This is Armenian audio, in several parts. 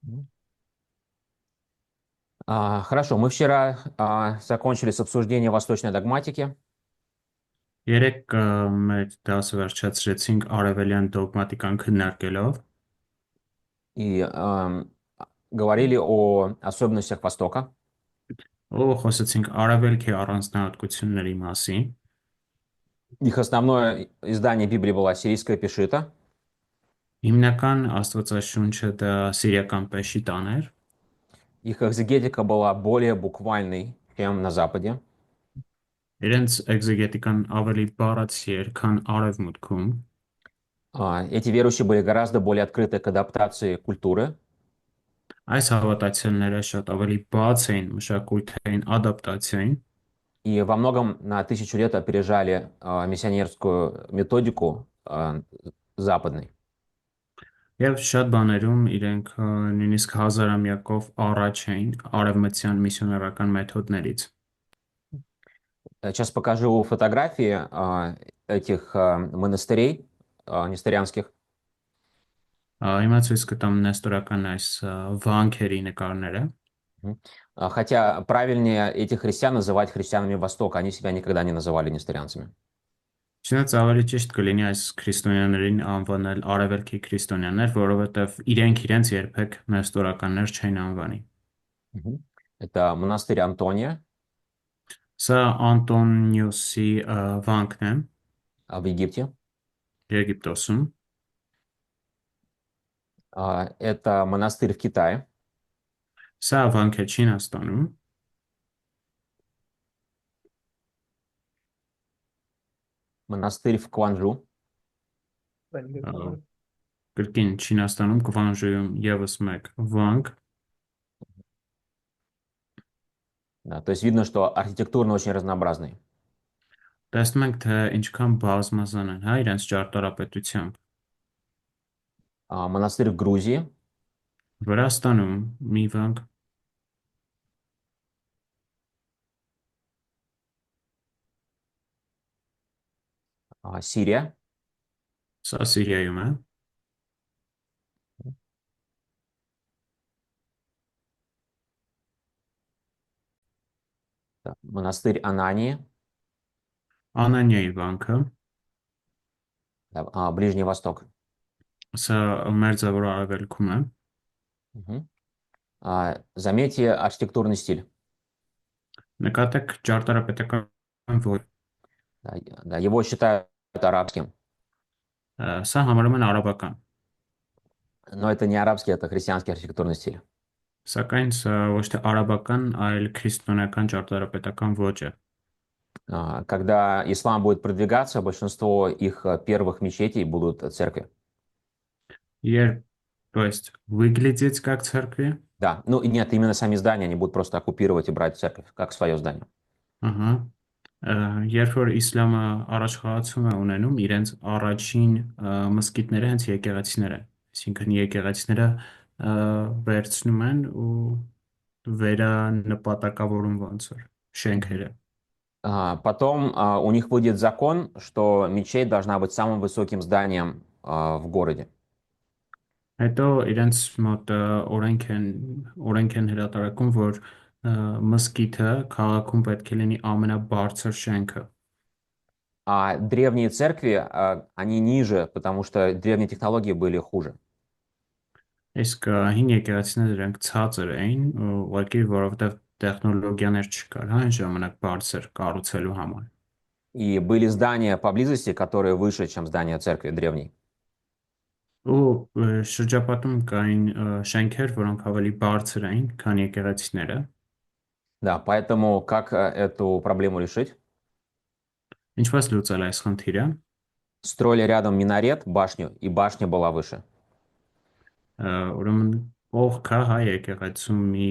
Мгм. Хорошо, мы вчера закончили с обсуждением восточной догматики, Երեք մեր դասը վերջացրեցինք արևելյան դոգմատիկան քննարկելով и говорили о особенностях Востока. ու խոսեցինք արևելքի առանձնահատկությունների մասին։ Их основное издание Библии была сирийская Пешита, Հիմնական աստվածաշունչը դա սիրիական Պեշիտան էր, их экзегетика была более буквальной, чем на Западе. իրենց էկզեգետիկան ավելի բառացի էր, քան արևմուտքում։ Эти верующие были гораздо более открыты к адаптации культуры, Այս հավատացյալները շատ ավելի բաց էին մշակութային ադապտացիային и во многом на тысячу лет опережали миссионерскую методику западной. եւ շատ баներում իրենք նույնիսկ հազարամյակով առաջ էին արևմտյան միսիոներական մեթոդներից։ Сейчас покажу фотографии этих монастырей нестерианских. Հիմա ցույց կտամ նեստորական այս վանքերի նկարները։ Мгм. Хотя правильнее этих христиан называть христианами Востока. Они себя никогда не называли нестерианцами. Չնայած ավելի ճիշտ կլինի այս քրիստոնյաներին անվանել արևելքի քրիստոնյաներ, որովհետև իրենք իրենց երբեք նեստորականներ չեն անվանի։ Мгм. Это монастырь Антония Սա Անտոնիոսի վանքն է в Египте. Եգիպտոսում։ Это монастырь в Китае. Սա վանք է Չինաստանում։ Монастырь в Кванджу. ա, Կրկին Չինաստանում Կվանժուում եւս մեկ վանք։ Да, то есть видно, что архитектурно очень разнообразный. Տեսնում ենք, թե ինչքան բազմազան են, հա, իրենց ճարտարապետությամբ։ Монастырь в Грузии. Վրաստանում մի վանք, Сирия. սա Սիրիայում է, Да, монастырь Анании. Անանիայի վանքը, Да, Ближний Восток. սա Մերձավոր Արևելքում է։ Мгм. Заметьте архитектурный стиль. Նկատեք ճարտարապետական ոճ, Да, да, его считают арабским. սա համարում են արաբական, Но это не арабский, это христианский архитектурный стиль. սակայն սա ոչ թե արաբական, այլ քրիստոնեական ճարտարապետական ոճ է։ Когда ислам будет продвигаться, большинство их первых мечетей будут церкви. Երբ, то есть, выглядеть как церкви, Да, ну и нет, именно сами здания они будут просто оккупировать и брать церковь, как свое здание. ահա, երբ որ իսլամը առաջխաղացում է ունենում, իրենց առաջին մզկիթները հենց եկեղեցիներ են, այսինքն եկեղեցիները վերցնում են ու վերանպատակավորում ոնց որ Мгм. շենքերը։ Потом у них выйдет закон, что мечеть должна быть самым высоким зданием в городе. Հետո իրենց մոտ օրենք են հրատարակում, որ մզկիթը քաղաքում պետք է լինի ամենաբարձր շենքը։ А древние церкви, они ниже, потому что древние технологии были хуже. Իսկ հին եկեղեցիները դրանք ցածր էին, ուղղակի որովհետև տեխնոլոգիաներ չկար, հա, այն ժամանակ բարձր կառուցելու համար։ И были здания поблизости, которые выше, чем здание церкви древней. Ու շրջապատում կային շենքեր, որոնք ավելի բարձր էին, քան եկեղեցիները։ Да, поэтому как эту проблему решить? Ինչպես լուծել այս խնդիրը։ Строили рядом минарет, башню, и башня была выше. Ուրեմն կողքը հա եկեղեցու մի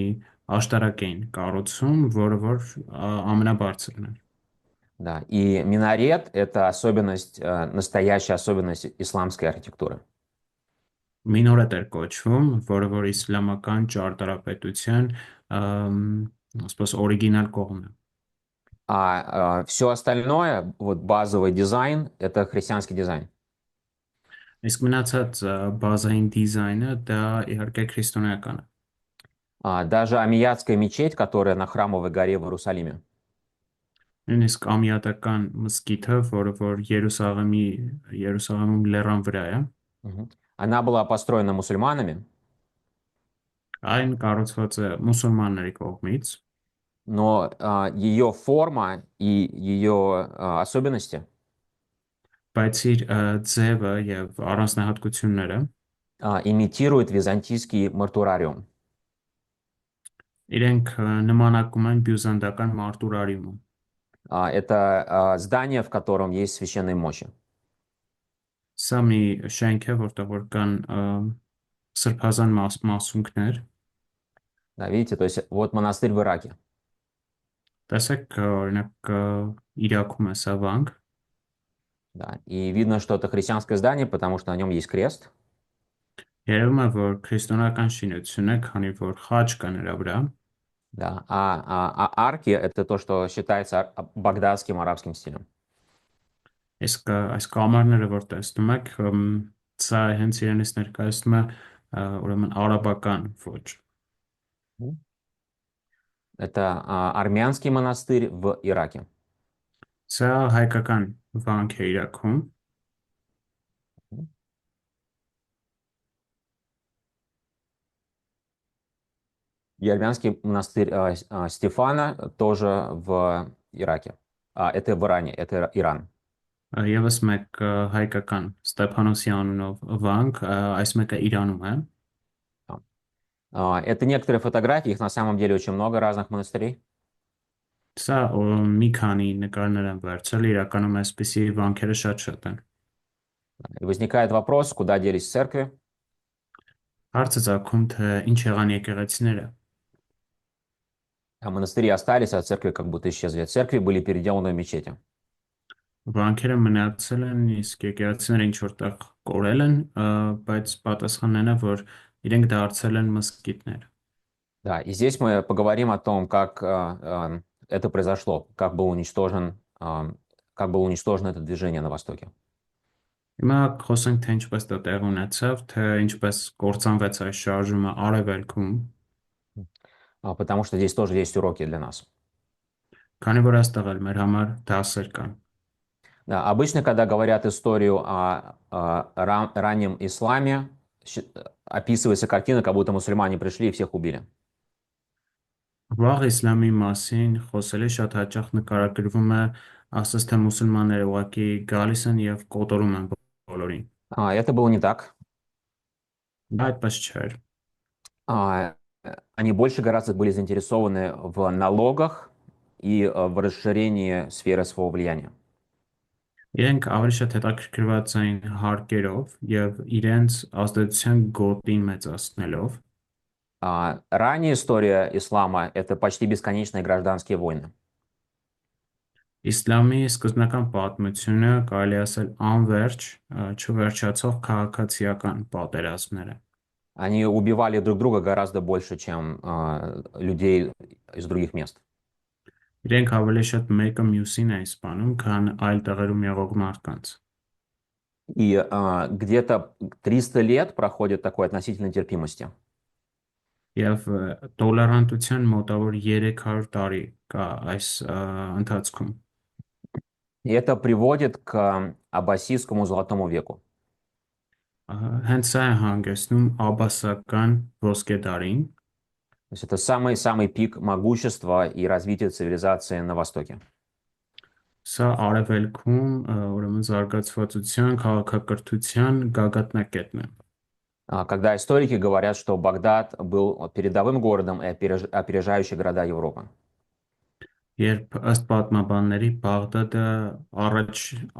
աշտարակ էին կառուցում, որը որ ամենաբարձրն էր։ Да, и минарет– это особенность, настоящая особенность исламской архитектуры. Մինորետ էր կոչվում, որը որ իսլամական ճարտարապետության ասես օրիգինալ կողմն է։ А все остальное, вот базовый дизайн, это христианский дизайн. Իսկ մնացած բազային դիզայնը դա իհարկե քրիստոնեական է։ Даже Амиятская мечеть, которая на Храмовой горе в Иерусалиме, Նույնիսկ ամիատական մզկիթը, որ Երուսաղեմում լեռան վրա է, мгм, она была построена мусульманами, այն կառուցված է մուսուլմանների կողմից, но ее форма и ее особенности բայց իր ձևը եւ առանձնահատկությունները имитируют византийский мортурариум. իրենք նմանակում են բյուզանդական մարտուրարիումը։ Это здание, в котором есть священные мощи. Սա մի շենք է, որտեղ որ կան սրբազան մասունքներ, Да, видите, то есть вот монастырь в Ираке. տեսեք օրինակ Իրաքում է սա վանք, Да, и видно, что это христианское здание, потому что на нем есть крест. երևում է, որ քրիստոնեական շինություն է, քանի որ խաչ կա նրա վրա, Да, а арки это то, что считается багдадским арабским стилем. իսկ այս կամարները, որ տեսնում եք, սա հենց իրենից ներկայացնում է ուրեմն արաբական ոճ։ Мгм. Это армянский монастырь в Ираке. Սա հայկական վանք է Իրաքում, Мгм. И армянский монастырь Стефана тоже в Ираке. Это в Иране, это Иран. եւս մեկ հայկական Ստեփանոսի անունով վանք, այս մեկը Իրանում է։ Это некоторые фотографии, их на самом деле очень много разных монастырей. Սա մի քանի նկարներ են վերցրել, իրականում այսպիսի վանքերը շատ են։ И возникает вопрос, куда делись церкви. Հարցը ցակում թե ինչ եղան եկեղեցիները։ А монастыри остались, а церкви как будто исчезли. Церкви были переделаны в мечети. Վանքերը մնացել են, իսկ եկեղեցիները ինչ որտեղ կորել են, բայց պատասխանն է, որ իրենք դարձել են մզկիթներ։ Да, и здесь мы поговорим о том, как это произошло, как было уничтожено это движение на Востоке. Հիմա խոսենք թե ինչպես դա տեղ ունեցավ, թե ինչպես կործանվեց այս շարժումը արևելքում, Потому что здесь тоже есть уроки для нас. քանի որ այստեղ էլ մեր համար դասեր կան։ Да, обычно, когда говорят историю о раннем исламе, описывается картина, как будто мусульмане пришли и всех убили. Վաղ իսլամի մասին խոսելը շատ հաճախ նկարագրվում է, ասես թե մուսուլմանները ուղղակի գալիս են եւ կոտորում են բոլորին։ Это было не так. Դա այդպես չէր։ А, Они больше гораздо были заинтересованы в налогах и в расширении сферы своего влияния. Իրենք ավելի շատ հետաքրքրված էին հարկերով եւ իրենց ազդեցության գոտին մեծացնելով։ Ранняя история ислама — это почти бесконечные гражданские войны. Իսլամի սկզբնական պատմությունը կարելի ասել անverջ, չվերջացող քաղաքացիական պատերազմներ է։ Они убивали друг друга гораздо больше, чем людей из других мест. Իրենք ավելի շատ մեկը մյուսին էին սպանում, քան այլ տեղերում եղող մարդկանց։ И где-то 300 лет проходит такой относительной терпимости. Եվ տոլերանտության մոտավոր 300 տարի կա այս ընթացքում։ И это приводит к аббасидскому золотому веку. Հենց սա է հանգեցնում աբասական ոսկե դարին, То есть это самый-самый пик могущества и развития цивилизации на Востоке. սա արևելքում ուրեմն զարգացվածության, քաղաքակրթության գագաթնակետն է։ Когда историки говорят, что Багдад был передовым городом и опережающий города Европы. Երբ ըստ պատմաբանների Բաղդադը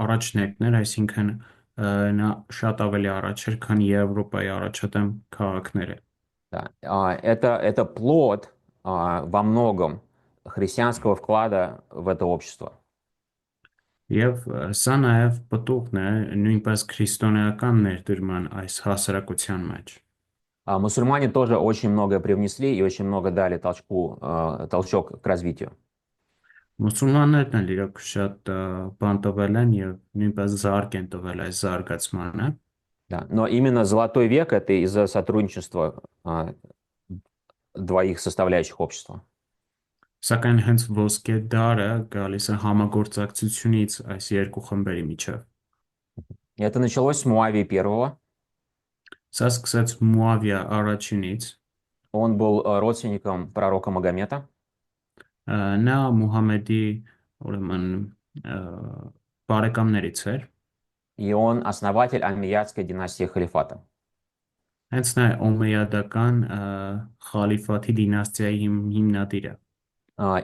առաջնեկն էր, այսինքն նա շատ ավելի առաջ էր, քան Եվրոպայի առաջադեմ քաղաքները։ Да. Это плод во многом христианского вклада в это общество. Եվ սա նաև պտուղն է նույնպես քրիստոնեական ներդրման այս հասարակության մեջ։ Мусульмане тоже очень многое привнесли и очень много дали толчок к развитию. Մուսուլմաններն էլ իրոք շատ բան տվել են եւ նույնպես զարգ են տվել այս զարգացմանը։ Да. Но именно Золотой век — это из-за сотрудничества двоих составляющих общества. Սակայն հենց ոսկե դարը գալիս է համագործակցությունից այս երկու խմբերի միջև։ И это началось с Муавии первого. Սա սկսեց Մուավիա առաջինից, Он был родственником пророка Магомета. նա Մուհամեդի ուրեմն ը, բարեկամներից էր, И он основатель Омейядской династии халифата. հենց նա Օմեյադական խալիֆաթի դինաստիայի հիմնադիրը։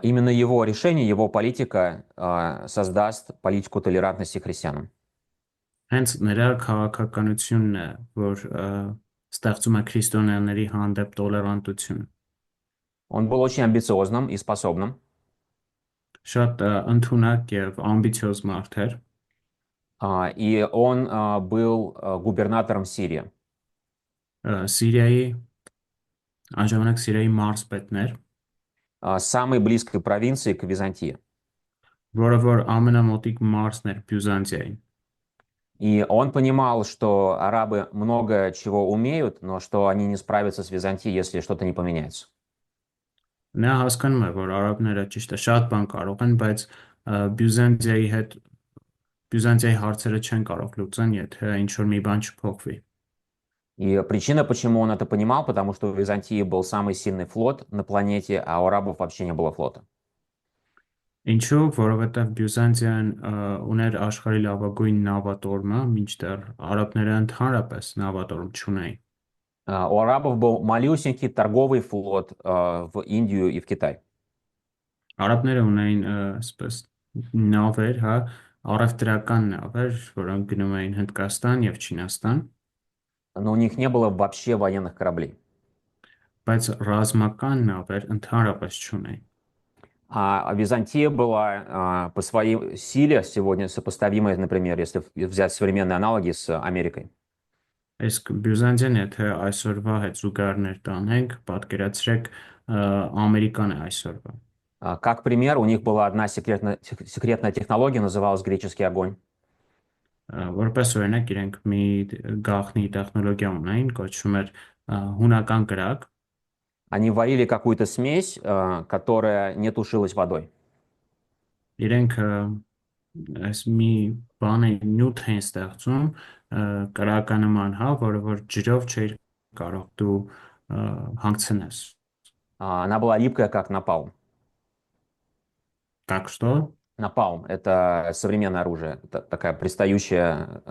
Именно его решение, его политика создаст политику толерантности к христианам. Հենց նրա քաղաքականությունն է, որ ստեղծում է քրիստոնյաների հանդեպ տոլերանտություն։ Он был очень амбициозным и способным. Շատ ընդունակ եւ ամբիցիոզ մարդ էր, И он был губернатором Сирии. Սիրիայի անժամանակ Սիրիայի մարզպետն էր, Самой близкой провинции к Византии. որը որ ամենամոտիկ մարզն էր Բյուզանդիային։ И он понимал, что арабы много чего умеют, но что они не справятся с Византией, если что-то не поменяется. Նա հասկանում է, որ արաբները ճիշտ է շատ բան կարող են, բայց Բյուզանդիայի հետ Բյուզանդիայի հարցերը չեն կարող լուծեն, եթե ինչ որ մի բան չփոխվի։ И причина, почему он это понимал, потому что у Византии был самый сильный флот на планете, а у арабов вообще не было флота. Ինչու, որովհետև Բյուզանդիան ուներ աշխարհի լավագույն նավատորմը, մինչդեռ արաբները ընդհանրապես նավատորմ չունեին։ У арабов был малюсенький торговый флот в Индию и в Китай. Արաբները ունեին այսպես նավեր, հա, առևտրական նավեր, որոնք գնում էին Հնդկաստան եւ Չինաստան, Но у них не было вообще военных кораблей. բայց ռազմական նավեր ընդհանրապես չունեին։ А Византия была по своей силе сегодня сопоставимая, например, если взять современные аналоги с Америкой. Իսկ Բյուզանդիան, եթե այսօրվա հետ զուգահեռներ տանենք, պատկերացրեք Ամերիկան է այսօրվա։ Как пример, у них была одна секретная технология, называлась греческий огонь. Որպես օրինակ իրենք մի գաղտնի տեխնոլոգիա ունեին, կոչվում էր հունական կրակ, Они варили какую-то смесь, которая не тушилась водой. իրենք այս մի բան է նյութ են ստեղծում կրականման, հա, որը որ ջրով չէր կարող դու հանգցնես։ Она была липкая, как напалм. Так что Напалм — это современное оружие, такая пристающая,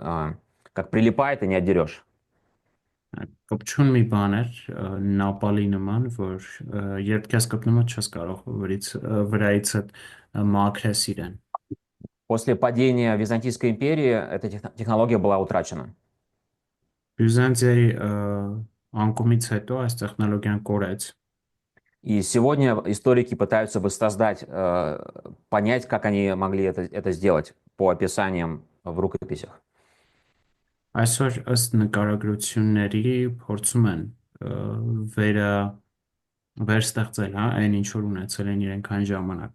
как прилипает и не отдерешь. կպչուն մի բան էր նապալի նման, որ երբ քեզ կպնում ես չես կարող վրայից մաքրես իրեն։ После падения Византийской империи эта технология была утрачена. Բյուզանդիայի անկումից հետո այս տեխնոլոգիան կորեց։ И сегодня историки пытаются воссоздать, понять, как они могли это сделать по описаниям в рукописях. Այսօր ըստ նկարագրությունների փորձում են վերստեղծել, հա, այն ինչ որ ունեցել են իրենք այն ժամանակ։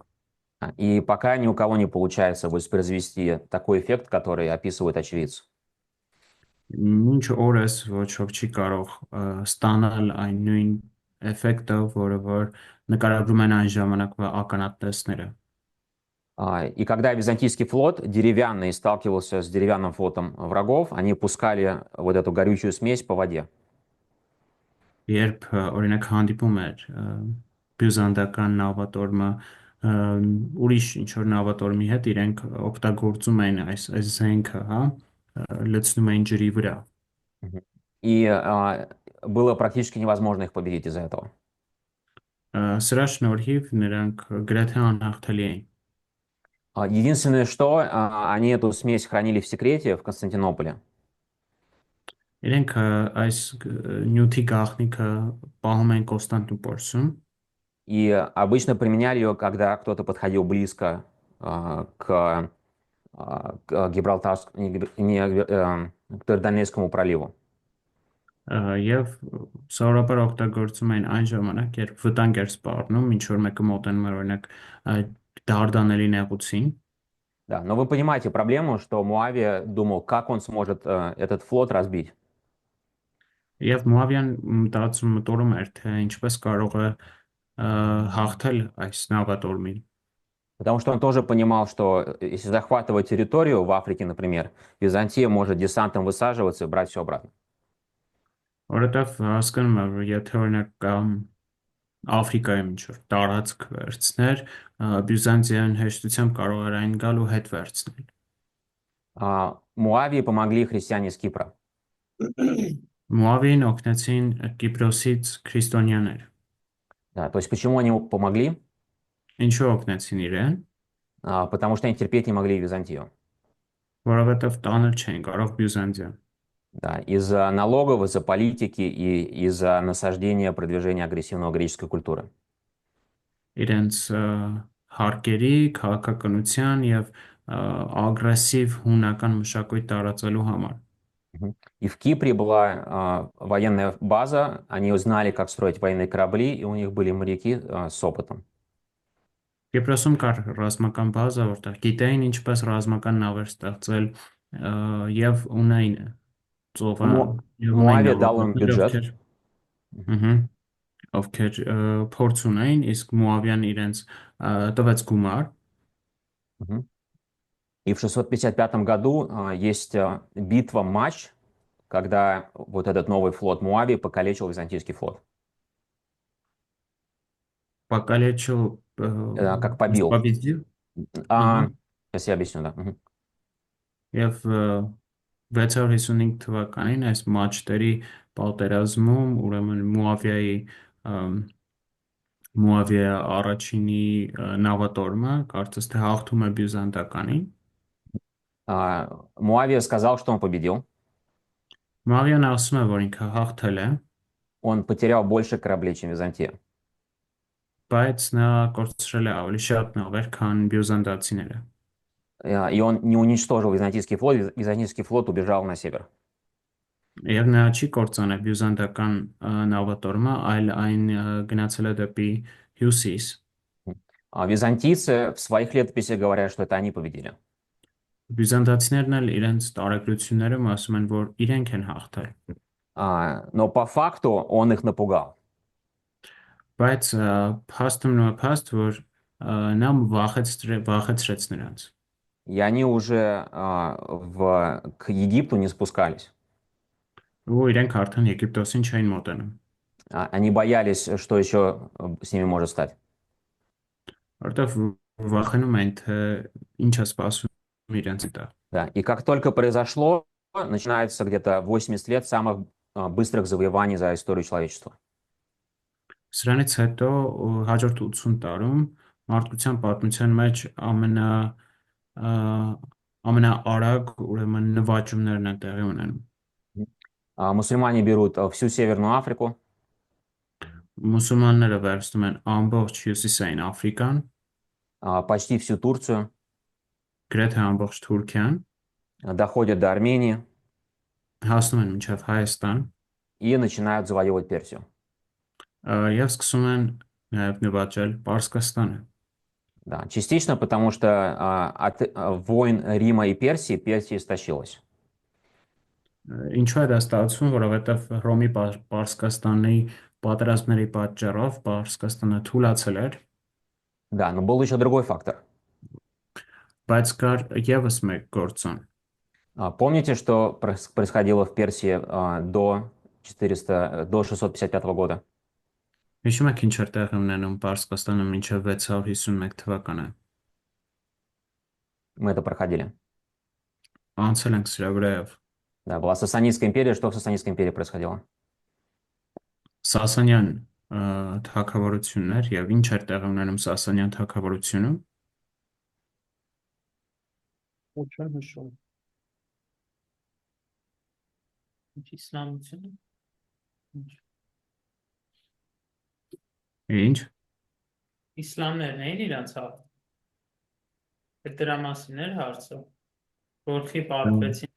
И пока ни у кого не получается воспроизвести такой эффект, который описывает очевидцы. Մինչ օրս ոչ ոք չի կարող ստանալ այն նույն էֆեկտը, որը որ նկարագրում են այն ժամանակվա ականատեսները։ И когда византийский флот деревянный сталкивался с деревянным флотом врагов, они пускали вот эту горючую смесь по воде. Երբ օրինակ հանդիպում էր բյուզանդական նավատորմը ուրիշ ինչ որ նավատորմի հետ, իրենք օգտագործում էին այս զենքը, հա, լցնում էին ջրի վրա։ И было практически невозможно их победить из-за этого. Սրա շնորհիվ նրանք գրեթե անհաղթելի էին։ Единственное, что они эту смесь хранили в секрете в Константинополе. Իրենք այս նյութի գաղտնիքը պահում են Կոստանդնուպոլսում։ И обычно применяли ее, когда кто-то подходил близко к к Дарданельскому проливу. Եվ սովորաբար օգտագործում են այն ժամանակ, երբ վտանգ էր սպառնում, ինչ որ մեկը մոտենում էր օրինակ Դարդանելի նեղուցին։ Да, но вы понимаете проблему, что Муавия думал, как он сможет этот флот разбить. Եվ Մուավիան մտորում էր, թե ինչպես կարող է հաղթել այս նավատորմին։ Потому что он тоже понимал, что если захватывать территорию в Африке, например, Византия может десантом высаживаться и брать все обратно. Որովհետև հասկանում եմ, որ եթե օրինակ Աֆրիկայում ինչ-որ տարածք վերցներ, Բյուզանդիան հեշտությամբ կարող էր այն գալ ու հետ վերցնել։ Муавии помогли христиане с Кипра. Մուավին օգնեցին Կիպրոսից քրիստոնյաներ։ Да, то есть почему они ему помогли? Ինչու օգնեցին իրեն, Потому что они терпеть не могли Византию. որովհետև տանել չէին կարող Բյուզանդիան։ Да, из-за налогов, из-за политики и из-за насаждения, продвижения агрессивного греческой культуры. Իրենց հարկերի, քաղաքականության եւ ագրեսիվ հունական մշակույթ տարածելու համար։ Мгм. И в Кипре была военная база, они узнали, как строить военные корабли, и у них были моряки с опытом. Կիպրոսում կար ռազմական բազա, որտեղ գիտեին ինչպես ռազմական նավեր ստեղծել եւ ունեին ծովը եւ ունեին Муавия дал им նավակներ, бюджет. ովքեր ըհը, ովքեր փորձ ունեին, իսկ Մուավյան իրենց տվեց գումար։ Мгм. И в 655 году есть битва Мач, когда вот этот новый флот Муавии покалечил византийский флот. Бакалечо Как побил. победил, А, ага, сейчас я объясню, да. Мгм. եւ 655 թվականին այս մաչտերի պատերազմում ուրեմն Մուավիա առաջինի նավատորմը կարծես թե հաղթում է բյուզանդականին։ Муавия сказал, что он победил. Մուավիան ասում է, որ ինքը հաղթել է, Он потерял больше кораблей, чем Византия. բայց նա կորցրել է ավելի շատ նավեր, քան բյուզանդացիները։ И он не уничтожил византийский флот. Византийский флот убежал на север. Եվ նա չի կործանել բյուզանդական նավատորմը, այլ այն գնացել է դեպի հյուսիս։ А византийцы в своих летописях говорят, что это они победили. Բյուզանդացիներն էլ իրենց տարեգրություններում ասում են, որ իրենք են հաղթել։ Но по факту он их напугал. Բայց փաստում նույն փաստ, որ նա վախեցրեց նրանց։ И они уже к Египту не спускались. Ու իրենք արդեն Եգիպտոսին չէին մոտենում, Они боялись, что еще с ними может стать. որտեվ վախենում էին, թե ինչ է սպասում իրենց հետ։ Да. И как только произошло, начинается где-то 80 лет самых быстрых завоеваний за историю человечества. Սրանից հետո հաջորդ 80 տարում մարդկության պատմության մեջ ա, ամենաարագ ուրեմն նվաճումներն են տեղի ունենում։ Мусульмане берут всю Северную Африку, Մուսուլմանները վերցնում են ամբողջ հյուսիսային Աֆրիկան, почти всю Турцию, գրեթե ամբողջ Թուրքիան, доходят до Армении հասնում են մինչև Հայաստան и начинают завоевывать Персию. եւ սկսում են նաեւ նվաճել Պարսկաստանը։ Да, частично потому, что от войн Рима и Персии Персия истощилась. Ինչու է դա ստացվում, որովհետեւ Հռոմի Պարսկաստանի պատերազմների պատճառով Պարսկաստանը թուլացել էր, Да, но был еще другой фактор. բայց կար եւս մեկ գործոն։ Помните, что происходило в Персии до 655 года? Հիշում եք ինչ էր տեղի ունենում Պարսկաստանը մինչև 651 թվականը։ Мы это проходили. Անցել ենք սրա վրայով։ Да, была Сасанидская империя. Что в Сасанидской империи происходило? Սասանյան թագավորություններ եւ ինչ էր տեղի ունենում Սասանյան թագավորությունում։ Uçan hışım. İslamcı. Ինչ։ İslamlar neyin İran sağ? Dրամասիներ հարցը, որքի պարտվեցին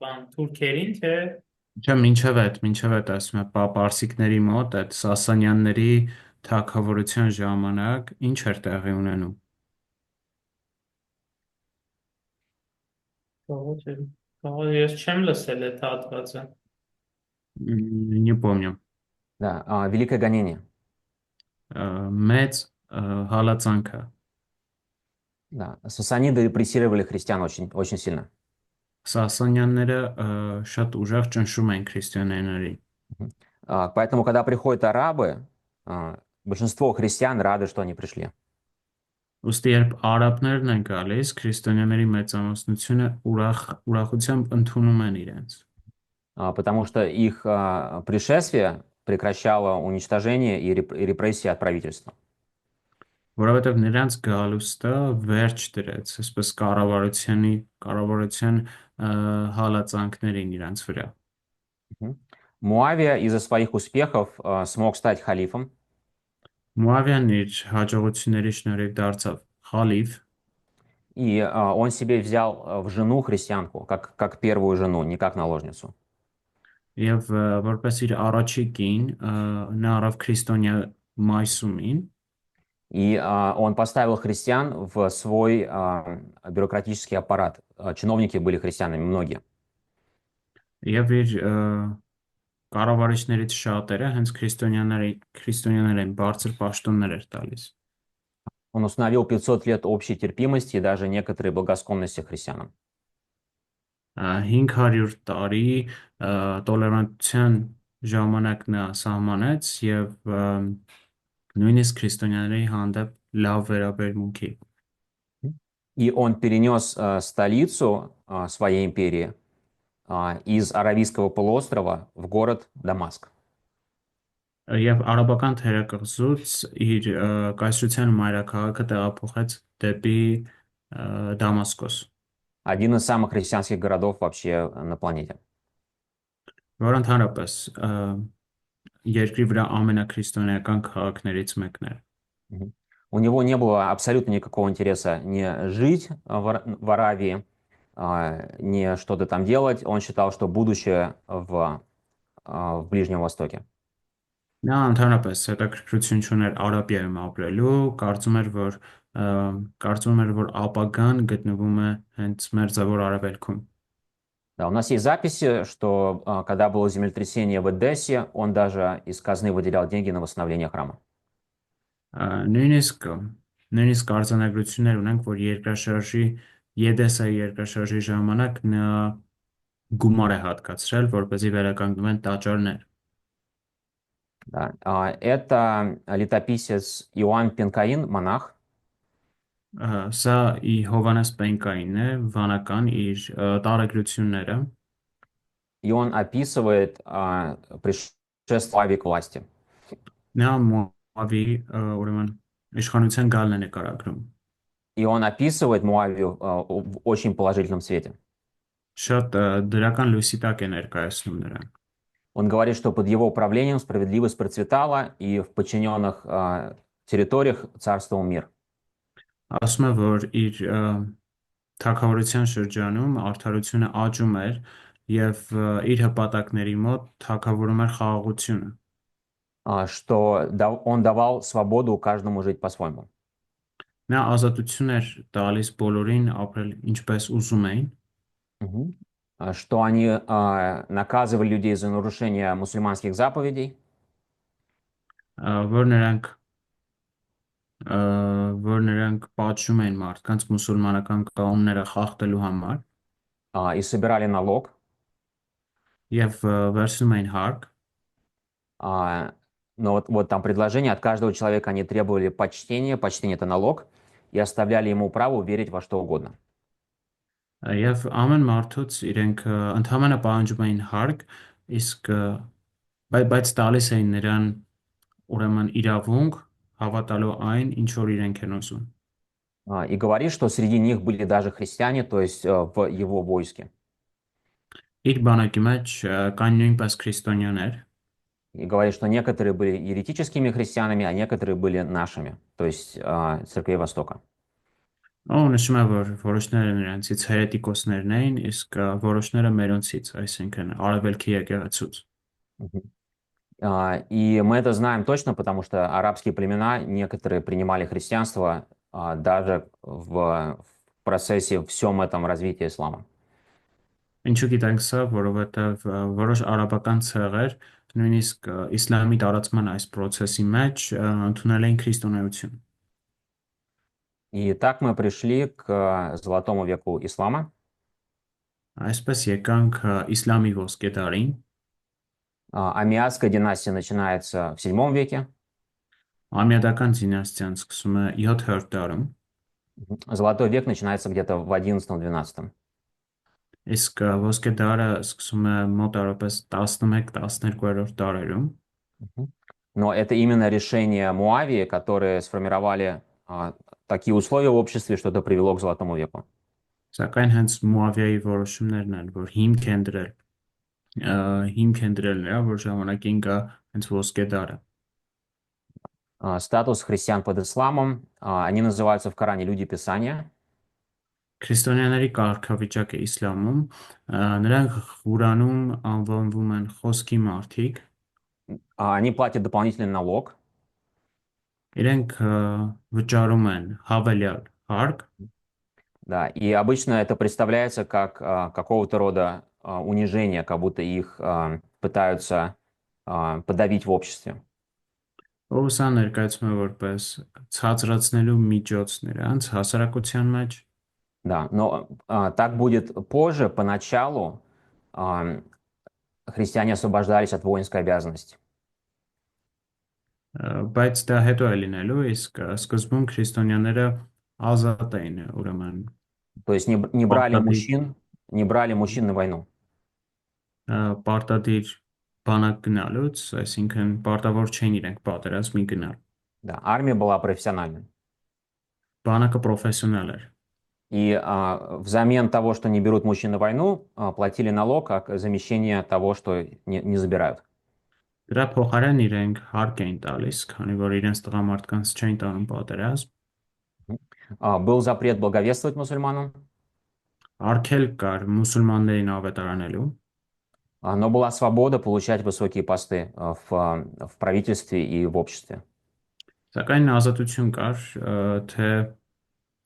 բան թուրքերին, թե Չէ, մինչև այդ ասում է պարսիկների մոտ այդ Սասանյանների թագավորության ժամանակ ինչ էր տեղի ունենում։ թողոց ես չեմ լսել այդ հատվածը։ Не помню. Да, Великое гонение. Մեծ հալածանքը։ Да, сасаниды репрессировали христиан очень сильно. Սասանյանները շատ ուժեղ ճնշում են քրիստոնյաներին։ Мгм. Поэтому, когда приходят арабы, большинство христиан рады, что они пришли. Ոստի երբ արաբներն են գալիս, քրիստոնյաների մեծամասնությունը ուրախությամբ ընդունում են իրենց։ Потому что их пришествие прекращало уничтожение и репрессии от правительства. Որովհետև նրանց գալուստը վերջ դրեց, այսպես կառավարության հալածանքներին իրենց վրա։ Мгм. Муавия из-за своих успехов смог стать халифом, Մուավիան իր հաջողությունների շնորհիվ դարձավ խալիֆ, и он себе взял в жену христианку, как первую жену, не как наложницу. եւ որպես իր առաջի կին նա արավ քրիստոնյա մայսումին И он поставил христиан в свой бюрократический аппарат. Чиновники были христианами, многие. եւ իր կառավարիչներից շատերը հենց քրիստոնյաներ են բարձր պաշտոններ էր տալիս։ Он установил 500 лет общей терпимости и даже некоторой благосклонности к христианам. 500 տարի տոլերանտության ժամանակ նա սահմանեց եւ նույնիսկ քրիստոնյաների հանդեպ լավ վերաբերմունքի։ И он перенес столицу своей империи из Аравийского полуострова в город Дамаск. Եվ արաբական թերակղզուց իր կայսրության մայրաքաղաքը տեղափոխեց դեպի Դամասկոս, Один из самых христианских городов вообще на планете. որ ընդհանրապես երկրի вրա ամենաքրիստոնեական քաղաքներից մեկն էր։ Мгм. У него не было абсолютно никакого интереса не жить в Аравии, не что-то там делать. Он считал, что будущее в Ближнем Востоке. Նա ընդհանրապես հետաքրքրություն չուներ Արաբիայում ապրելու, կարծում էր, որ ապագան գտնվում է հենց Մերձավոր Արևելքում։ Да, у нас есть записи, что когда было землетрясение в Эдессе, он даже из казны выделял деньги на восстановление храма. Նույնիսկ նույնիսկ արձանագրություններ ունենք, որ Եդեսայի երկրաշարժի ժամանակ նա գումար է հատկացրել, որպեսզի վերականգնվեն տաճարներ։ Да. Это летописец Иоанн Пенкаин, монах. Սա ի Հովանես Պենկայինն է, վանական իր տարեգրությունները, И он описывает пришествие Флавии к власти. նա Մուավի ուրեմն իշխանության գալն է նկարագրում։ И он описывает Муавию в очень положительном свете. Շատ դրական լույսի տակ է ներկայացնում նրան։ Он говорит, что под его управлением справедливость процветала, и в подчиненных территориях царствовал мир. Ասում է, որ իր թագավորության шրջանում արդարությունը աճում էր եւ իր հպատակների մոտ թագավորում էր խաղաղությունը։ Что он давал свободу каждому жить по-своему. Նա ազատություն էր տալիս բոլորին ապրել ինչպես ուզում էին, что они наказывали людей за нарушение мусульманских заповедей, որ նրանք պատժում են մարդկանց մուսուլմանական կանոնները խախտելու համար и собирали налог. եւ վերցնում էին հարկ, но вот там предложение от каждого человека они требовали почтение это налог, и оставляли ему право верить во что угодно. Եվ ամեն մարդուց իրենք ընդհանրապես պահանջում էին հարկ, իսկ բայց տալիս էին նրան ուրեմն իրավունք հավատալու այն, ինչ որ իրենք են ուզում։ И говорит, что среди них были даже христиане, то есть в его войске. Իր բանակի մեջ կան նույնպես քրիստոնյաներ, И говорит, что некоторые были еретическими христианами, а некоторые были нашими, то есть церквей Востока. Նշում է, որ որոշները նրանցից հերետիկոսներն էին, իսկ որոշները մերոնցից, այսինքն արևելքի եկեղեցուց։ И мы это знаем точно, потому что арабские племена, некоторые принимали христианство даже в процессе всем этом развития ислама. Ինչու գիտենք սա, որովհետև որոշ արաբական ցեղեր նույնիսկ իսլամի տարածման այս process-ի մեջ ընդունել էին քրիստոնեություն։ И так мы пришли к золотому веку ислама. Այսպես եկանք իսլամի ոսկե դարին, Аммиадская династия начинается в VII веке. Ամիադական դինաստիան սկսում է 7-րդ դարում, Золотой век начинается где-то в XI-XII. իսկ ոսկե դարը սկսում է մոտավորապես 11-12-րդ դարերում, Но это именно решение Муавии, которые сформировали такие условия в обществе, что это привело к Золотому веку. Սակայն հենց Մուավիայի որոշումներն են, որ հիմք են դրել նրա, որ ժամանակին կա հենց ոսկե դարը։ Статус христиан под исламом, они называются в Коране люди Писания. Քրիստոնյաների կարգավիճակը իսլամում, նրանք Ղուրանում անվանվում են խոսքի մարդիկ, Они платят дополнительный налог. իրենք վճարում են հավելյալ հարկ, Да, и обычно это представляется как какого-то рода унижение, как будто их пытаются подавить в обществе. ով սա ներկայացում է որպես ցածրացնելու միջոց նրանց հասարակության մեջ, Да, но так будет позже, поначалу христиане освобождались от воинской обязанности. բայց դա հետո է լինելու, իսկ սկզբում քրիստոնյաները ազատ էին, ուրեմն То есть не брали мужчин на войну. Պարտադիր բանակ գնալուց, այսինքն պարտավոր չէին իրենք պատերազմի գնալ։ Да, армия была профессиональной. Բանակը պրոֆեսիոնալ էր։ И взамен того, что не берут мужчин на войну, платили налог как замещение того, что не забирают. Դրա փոխարեն իրենք հարկ էին տալիս, քանի որ իրենց տղամարդկանց չէին տանում պատերազմ։ Был запрет благовествовать мусульманам. Արգելք կար մուսուլմաններին ավետարանելու, Но была свобода получать высокие посты в правительстве и в обществе. Սակայն ազատություն կար, թե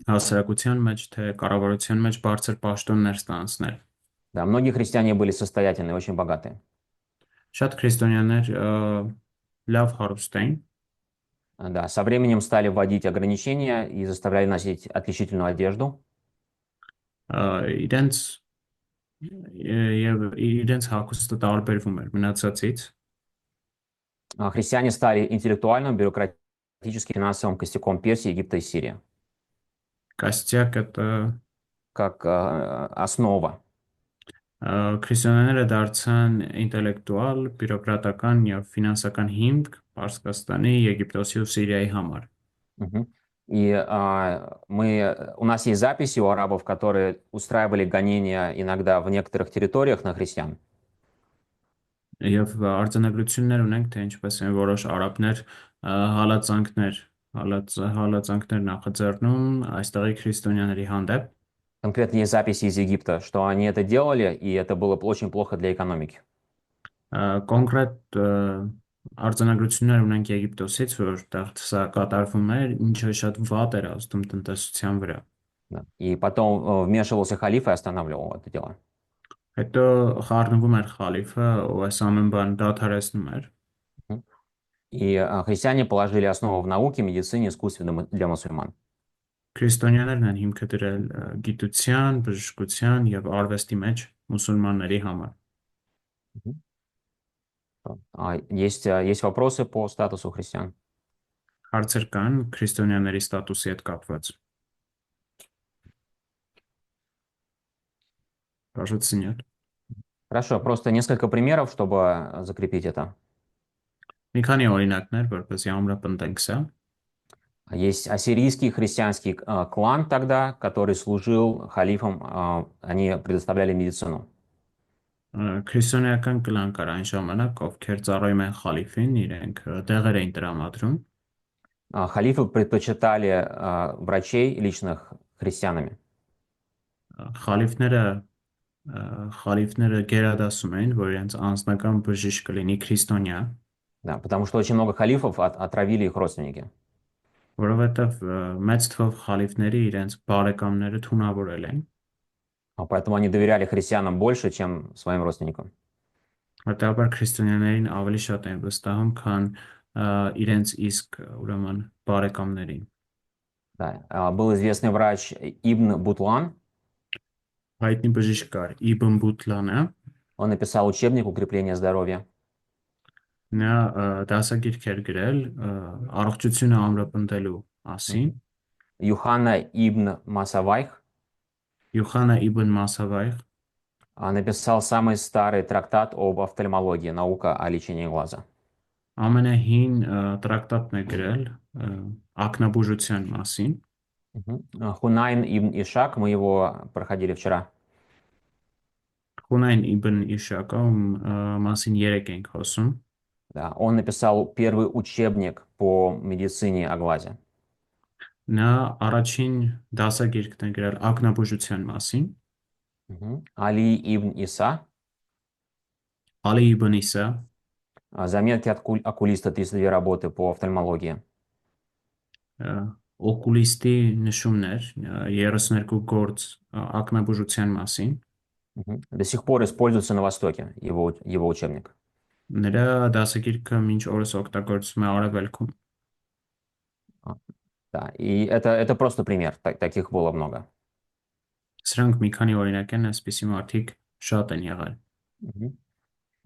հասարակության մեջ, թե կառավարության մեջ բարձր պաշտոններ ստանցնել։ Да, многие христиане были состоятельные, очень богатые. Շատ քրիստոնյաներ լավ հարուստ էին, Да, со временем стали вводить ограничения и заставляли носить отличительную одежду. իրենց հագուստը տարբերվում էր մնացածից։ Христиане стали интеллектуальным, бюрократическим, финансовым костяком Персии, Египта и Сирии. Կաստյակ это как основа. Քրիստոնյաները дարձան ինտելեկտուալ, բյուրոկրատական եւ ֆինանսական հիմք Պարսկաստանի, Եգիպտոսի ու Սիրիայի համար։ И у нас есть записи у арабов, которые устраивали гонения иногда в некоторых территориях на христиан. Եվ արձանագրություններ ունենք, թե ինչպես են որոշ արաբներ հալածանքներ նախաձեռնում այստեղի քրիստոնյաների հանդեպ։ Конкретно есть записи из Египта, что они это делали, и это было очень плохо для экономики. Կոնկրետ արձանագրություններ ունենք Եգիպտոսից, որտեղ սա կատարվում էր, ինչը շատ վատ էր ազդում տնտեսության վրա։ И потом вмешивался халиф и останавливал это дело. Հետո խառնվում էր խալիֆը, ով այս ամեն բան դադարեցնում էր։ И христиане положили основу в науке, медицине, искусстве для мусульман. Քրիստոնյաներն են հիմքը դրել գիտության, բժշկության եւ արվեստի մեջ մուսուլմանների համար։ Есть вопросы по статусу христиан? Հարցեր կան քրիստոնյաների ստատուսի հետ կապված։ Пожалуйста, нет. Хорошо, просто несколько примеров, чтобы закрепить это. Մի քանի օրինակներ, որպեսզի ամրապնդենք սա։ Есть ассирийский христианский клан тогда, который служил халифом, они предоставляли медицину. Քրիստոնեական կլան կար այն ժամանակ, ովքեր ծառայում են խալիֆին, իրենք տեղեր էին տրամադրում։ Халифы предпочитали врачей личных христианами. Խալիֆները գերադասում էին, որ իրենց անձնական բժիշկ կլինի քրիստոնյա։ Да, потому что очень много халифов отравили их родственники. Որովհետև մեծ թվով խալիֆների իրենց բարեկամները թունավորել են։ Поэтому они доверяли христианам больше, чем своим родственникам. Հետաբար քրիստոնյաներին ավելի շատ են վստահում, քան իրենց իսկ ուրեմն բարեկամներին։ Да. Был известный врач Ибн Бутлан. Հայտնի բժիշկ կար Իբն Բուտլանը, Он написал учебник укрепления здоровья. նա դասագիրք էր գրել առողջությունը ամրապնդելու մասին։ Юханна Ибн Масавайх Յուխանա Իբն Մասավայղ написал самый старый трактат об офтальмологии, наука о лечении глаза. ամենահին տրակտատն է գրել ակնաբուժության մասին։ Хунайн Ибн Ишак, мы его проходили вчера. Խունայն Իբն Իշակը մասին 3 ենք խոսում։ Да, он написал первый учебник по медицине о глазе. Նա առաջին դասագիրքն է գրել ակնաբուժության մասին։ Али Ибн Иса, Ալի Իբն Իսա, заметки от окулиста, 32 работы по офтальмологии. օկուլիստի նշումներ 32 գործ ակնաբուժության մասին։ До сих пор используется на Востоке его учебник. Նրա դասագիրքը մինչ օրս օգտագործվում է Արևելքում։ Да, и это просто пример, таких было много. Սրանք մի քանի օրինակ են, այսպիսի մարդիկ շատ են եղել։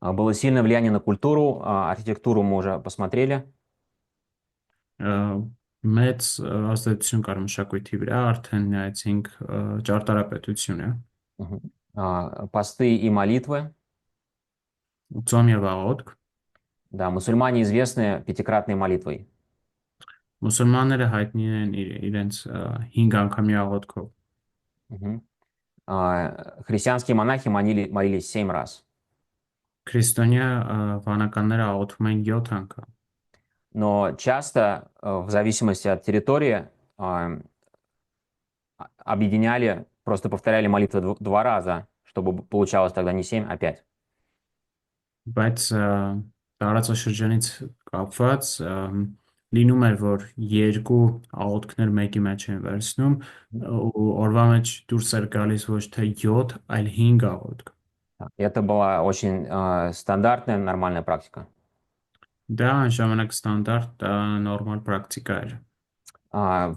Было сильное влияние на культуру, архитектуру мы уже посмотрели. Մեծ ազդեցություն կար մշակույթի վրա, արդեն նայեցինք ճարտարապետությունը։ Посты и молитвы. Ծոմ եւ աղոթք։ Да, мусульмане известны пятикратной молитвой. Մուսուլմանները հայտնի են իրենց 5 անգամի աղոթքով։ Христианские монахи молились 7 раз. Քրիստոնյա վանականները աղոթում են 7 անգամ։ Но часто, в зависимости от территории, объединяли, просто повторяли молитвы 2 раза, чтобы получалось тогда не 7, а 5. Բայց տարածաշրջանից կապված լինում էր, որ 2 աղոթքներ մեկի մեջ են վերցնում ու օրվա մեջ դուրս էր գալիս ոչ թե 7, այլ 5 աղոթք։ Это была очень стандартная, нормальная практика. Դա այն ժամանակ ստանդարտ նորմալ պրակտիկա էր։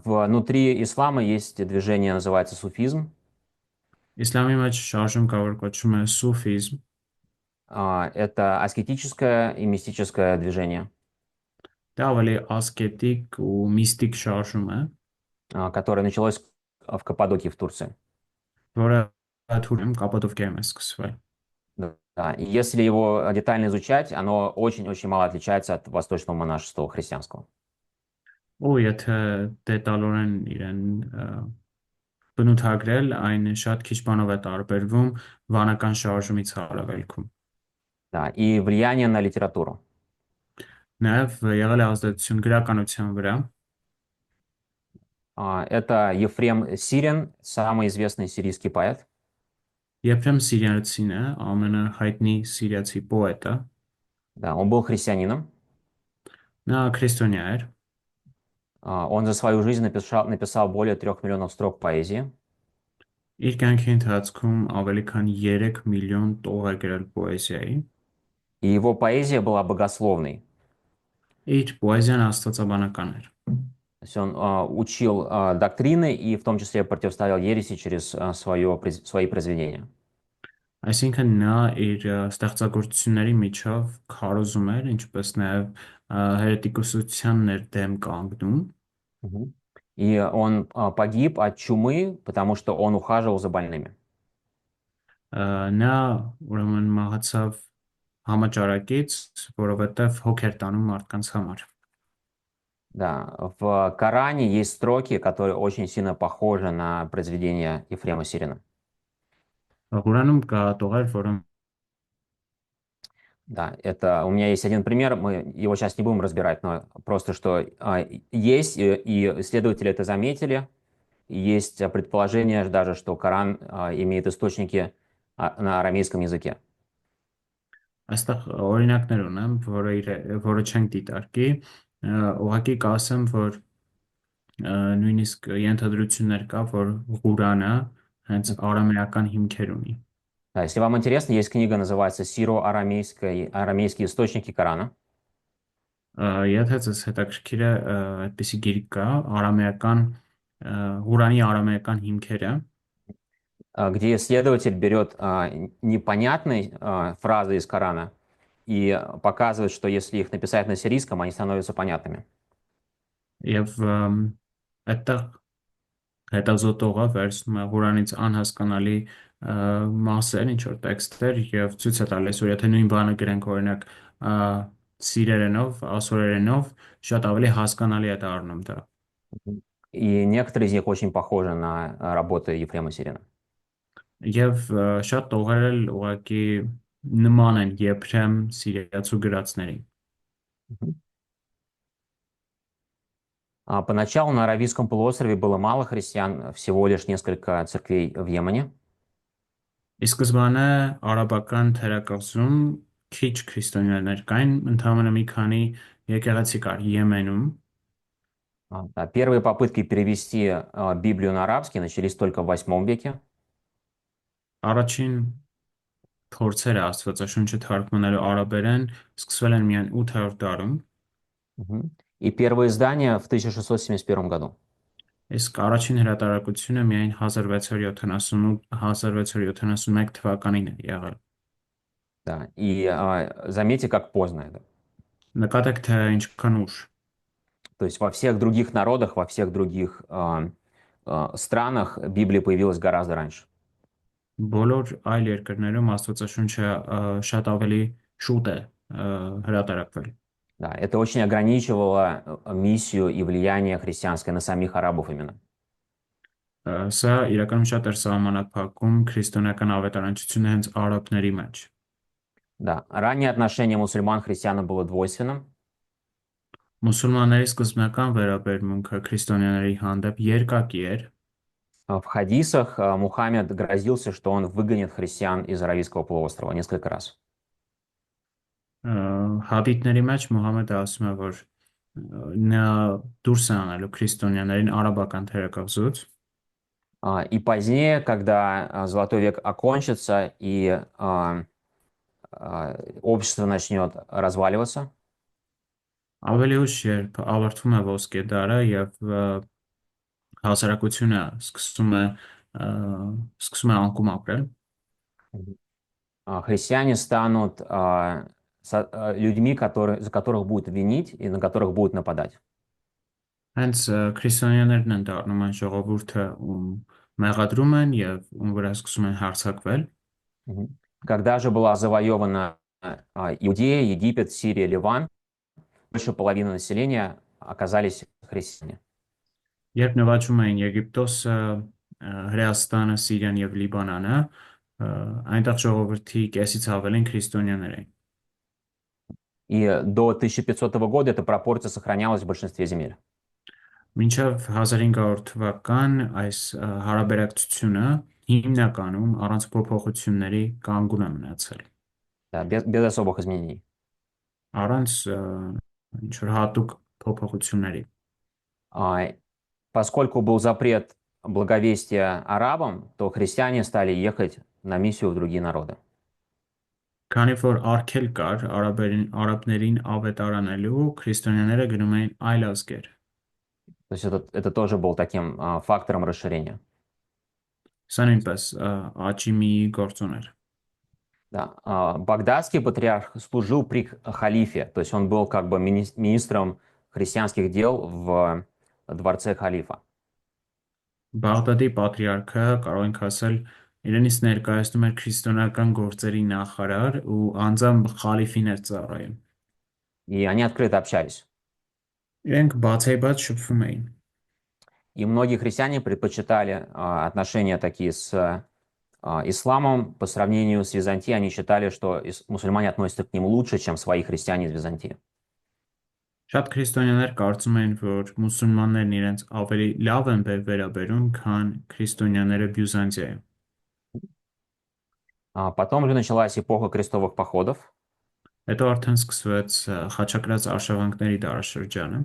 Внутри ислама есть движение, называется суфизм. Իսլամի մեջ շարժում կա, որ կոչվում է սուֆիզմ։ Это аскетическое и мистическое движение, Դա ավելի ասկետիկ ու միստիկ շարժում է, которое началось в Каппадокии в Турции. որը Թուրքիայում Կապադովկիայում է սկսվել։ Да. И если его детально изучать, оно очень-очень мало отличается от восточного монашества христианского. Ու եթե դետալորեն իրեն բնութագրել, այն շատ քիչ բանով է տարբերվում վանական շարժումից հարավելքում։ Да. И влияние на литературу. Նաև եղել է ազդեցություն գրականության վրա։ Это Ефрем Сирин, самый известный сирийский поэт. Եփրեմ Սիրիացին է, ամենահայտնի սիրիացի պոետը։ Да, он был христианином. Նա քրիստոնյա էր։ Он за свою жизнь написал более 3 миллионов строк поэзии. Իր կյանքի ընթացքում ավելի քան 3 միլիոն տող է գրել պոեզիայի։ И его поэзия была богословной. Իր պոեզիան աստվածաբանական էր։ То есть он учил доктрины и в том числе противостоял ереси через свои произведения. Այսինքն նա իր ստեղծագործությունների միջով քարոզում էր, ինչպես նաև հերետիկոսությանն էր դեմ կանգնում։ И он погиб от чумы, потому что он ухаживал за больными. Նա ուրեմն մահացավ համաճարակից, որովհետև հոգ էր տանում մարդկանց համար։ Да, в Коране есть строки, которые очень сильно похожи на произведения Ефрема Сирина. Ղուրանում կա տողեր, որոնք Да, это у меня есть один пример, мы его сейчас не будем разбирать, но просто что есть, и исследователи это заметили, есть предположение даже, что Коран имеет источники на арамейском языке. այստեղ օրինակներ ունեմ, որը չենք դիտարկի, ուղղակի կասեմ, որ նույնիսկ ենթադրություններ կա, որ Ղուրանը հենց արամեական հիմքեր ունի։ Да, если вам интересно, есть книга, называется «Сиро-арамейские источники Корана». Եթե ձեզ հետաքրքիր է, այդպիսի գիրք կա, արամեական Ղուրանի արամեական հիմքերը, где исследователь берет непонятные фразы из Корана и показывает, что если их написать на сирийском, они становятся понятными. եւ այդտեղ հետազոտողը վերցնում է Ղուրանից անհասկանալի մասեր, ինչ որ տեքստեր եւ ցույց է տալիս, որ եթե նույն բանը գրենք օրինակ սիրերենով, ասորերենով, շատ ավելի հասկանալի է դառնում դա։ И некоторые из них очень похожи на работы Ефрема Сирина. Եվ շատ տողեր էլ ուղղակի նման են Եփրեմ Սիրիացու գրածներին։ Поначалу на Аравийском полуострове было мало христиан, всего лишь несколько церквей в Йемене. Ի սկզբանե արաբական թերակղզում քիչ քրիստոնյաներ կային, ընդհանրապես մի քանի եկեղեցի կար Եմենում։ Да, первые попытки перевести Библию на арабский начались только в 8 веке. Առաջին փորձերը Աստվածաշունչը թարգմանելու արաբերեն սկսվել են միայն 800 դարում։ И первое издание в 1671 году. Իսկ առաջին հրատարակությունը միայն 1671 թվականին է եղել։ Да, и заметьте, как поздно это. Նկատեք թե ինչքան ուշ։ То есть во всех других народах, во всех других странах Библия появилась гораздо раньше. Բոլոր այլ երկրներում Աստվածաշունչը շատ ավելի շուտ է հրատարակվել։ Да, это очень ограничивало миссию и влияние христианское на самих арабов именно. Սա իրականում շատ էր սահմանափակում քրիստոնեական ավետարանչությունը հենց արաբների մեջ։ Да, раннее отношение мусульман к христианам было двойственным. Մուսուլմանների սկզբնական վերաբերմունքը քրիստոնյաների հանդեպ երկակի էր։ В хадисах Мухаммед грозился, что он выгонит христиан из Аравийского полуострова несколько раз. Հադիթների մեջ Մուհամմեդը ասում է, որ նա դուրս է անելու քրիստոնյաներին արաբական թերակղզուց։ И позднее, когда Золотой век окончится и общество начнет разваливаться, Ավելի ուշ երբ ավարտվում է ոսկե դարը եւ հասարակությունը սկսում է անկում ապրել, христиане станут людьми, за которых будут винить и на которых будут нападать. հենց քրիստոնյաներն են դառնում այն ժողովուրդը, ում մեղադրում են եւ ում վրա սկսում են հարձակվել։ Когда же была завоевана Иудея, Египет, Сирия, Ливан, больше половины населения оказались христиане. Երբ նվաճում էին Եգիպտոսը, Հրեաստանը, Սիրիան եւ Լիբանանը, այնտեղ ժողովրդի կեսից ավելին քրիստոնյաներ էին։ И до 1500 года эта пропорция сохранялась в большинстве земель. Մինչև 1500 թվական այս հարաբերակցությունը հիմնականում առանց փոփոխությունների կանգուն է մնացել։ Да, без особых изменений. Առանց ինչ որ հատուկ փոփոխությունների։ Поскольку был запрет благовестия арабам, то христиане стали ехать на миссию в другие народы. Քանի որ արգել կար արաբներին ավետարանելու, քրիստոնյաները գնում էին այլ ազգեր։ То есть это тоже был таким фактором расширения. Սա նույնպես աճի մի գործոն էր։ Да. Багдадский патриарх служил при халифе, то есть он был как бы министром христианских дел в дворце халифа. Բաղդադի պատրիարքը կարող ենք ասել իրենից ներկայացնում էր քրիստոնեական գործերի նախարար ու անձամբ խալիֆին էր ծառայում։ И они открыто общались. Իրենք բացայբաց շփվում էին։ И многие христиане предпочитали отношения такие с исламом по сравнению с Византией. Они считали, что мусульмане относятся к ним лучше, чем свои христиане из Византии. Շատ քրիստոնյաներ կարծում են, որ մուսուլմաններն իրենց ավելի լավ են վերաբերում, քան քրիստոնյաները Բյուզանդիայում։ Потом же началась эпоха крестовых походов. Հետո արդեն սկսվեց խաչակրաց արշավանքների դարաշրջանը։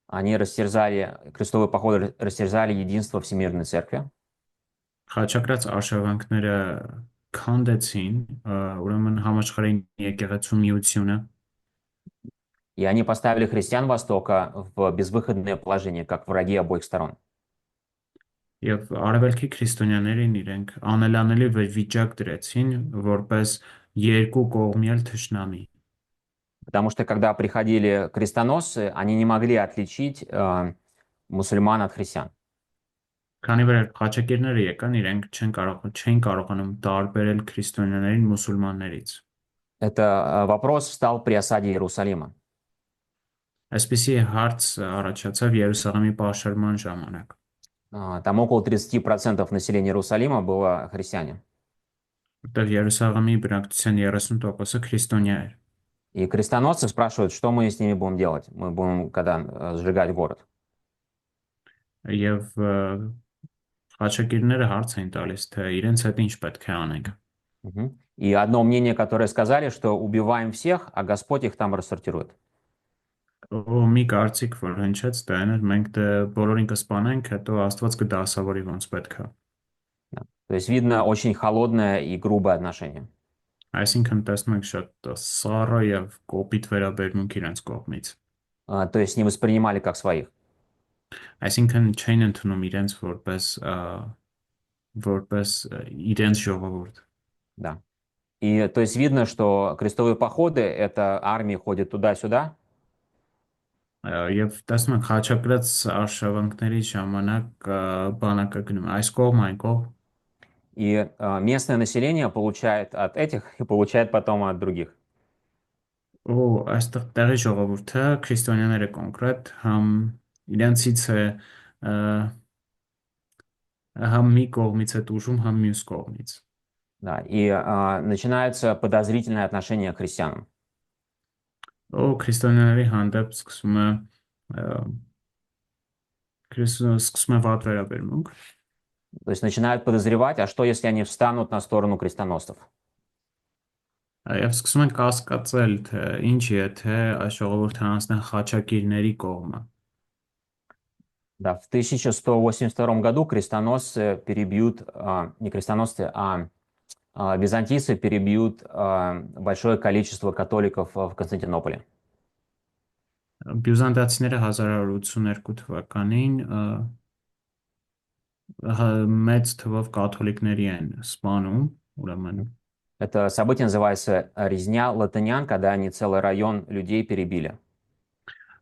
Крестовые походы растерзали единство Всемирной Церкви. Խաչակրաց արշավանքները քանդեցին, ուրեմն համաշխարհային եկեղեցու միությունը И они поставили христиан Востока в безвыходное положение, как враги обоих сторон. եւ արևելքի քրիստոնյաներին իրենք անելանելի վիճակ դրեցին որպես երկու կողմյալ թշնամի Потому что когда приходили крестоносцы, они не могли отличить мусульман от христиан. քանի որ խաչակիրները եկան իրենք չեն կարողանում տարբերել քրիստոնյաներին մուսուլմաններից Это вопрос встал при осаде Иерусалима. այսպիսի հարց առաջացավ Երուսաղեմի պաշարման ժամանակ Там около 30% населения Иерусалима было христиане. որտեղ Երուսաղեմի բնակչության 30%-ը քրիստոնյա էր И крестоносцы спрашивают, что мы с ними будем делать. Мы будем когда сжигать город. եւ խաչակիրները հարց էին տալիս թե իրենց հետ ինչ պետք է անենք Мгм. И одно мнение, которое сказали, что убиваем всех, а Господь их там рассортирует. Ու մի կարծիք որ հնչեց դա այն էր մենք դե բոլորին կսպանենք հետո Աստված կդասավորի ոնց պետք է Да. То есть видно очень холодное и грубое отношение. Այսինքն տեսնում ենք շատ սառը եւ կոպիտ վերաբերմունք իրենց կողմից То есть не воспринимали как своих. Այսինքն չէին ընդունում իրենց որպես իրենց ժողովուրդ Да. И то есть видно, что крестовые походы, это армии ходят туда-сюда, Եվ տեսնում ենք խաչակրաց արշավանքների ժամանակ բանակը գնում այս կողմ այն կողմ и местное население получает от этих и получает потом от других. ու այստեղ տեղի ժողովուրդը քրիստոնյաները կոնկրետ համ իրենցից է համ մի կողմից է տուժում համ մյուս կողմից Да. И начинается подозрительное отношение к христианам. ու քրիստոնյաների հանդեպ սկսում է վատ վերաբերմունք То есть начинают подозревать, а что, если они встанут на сторону крестоносцев? Եվ սկսում են կասկածել, թե ինչ եթե այս ժողովուրդը անցնեն խաչակիրների կողմը։ Да, в 1182 году крестоносцы перебьют, не крестоносцы, византийцы перебьют большое количество католиков в Константинополе. Բյուզանդացիները 1182 թվականին մեծ թվով կաթոլիկների են սպանում, ուրեմն Это событие называется резня латынян, когда они целый район людей перебили.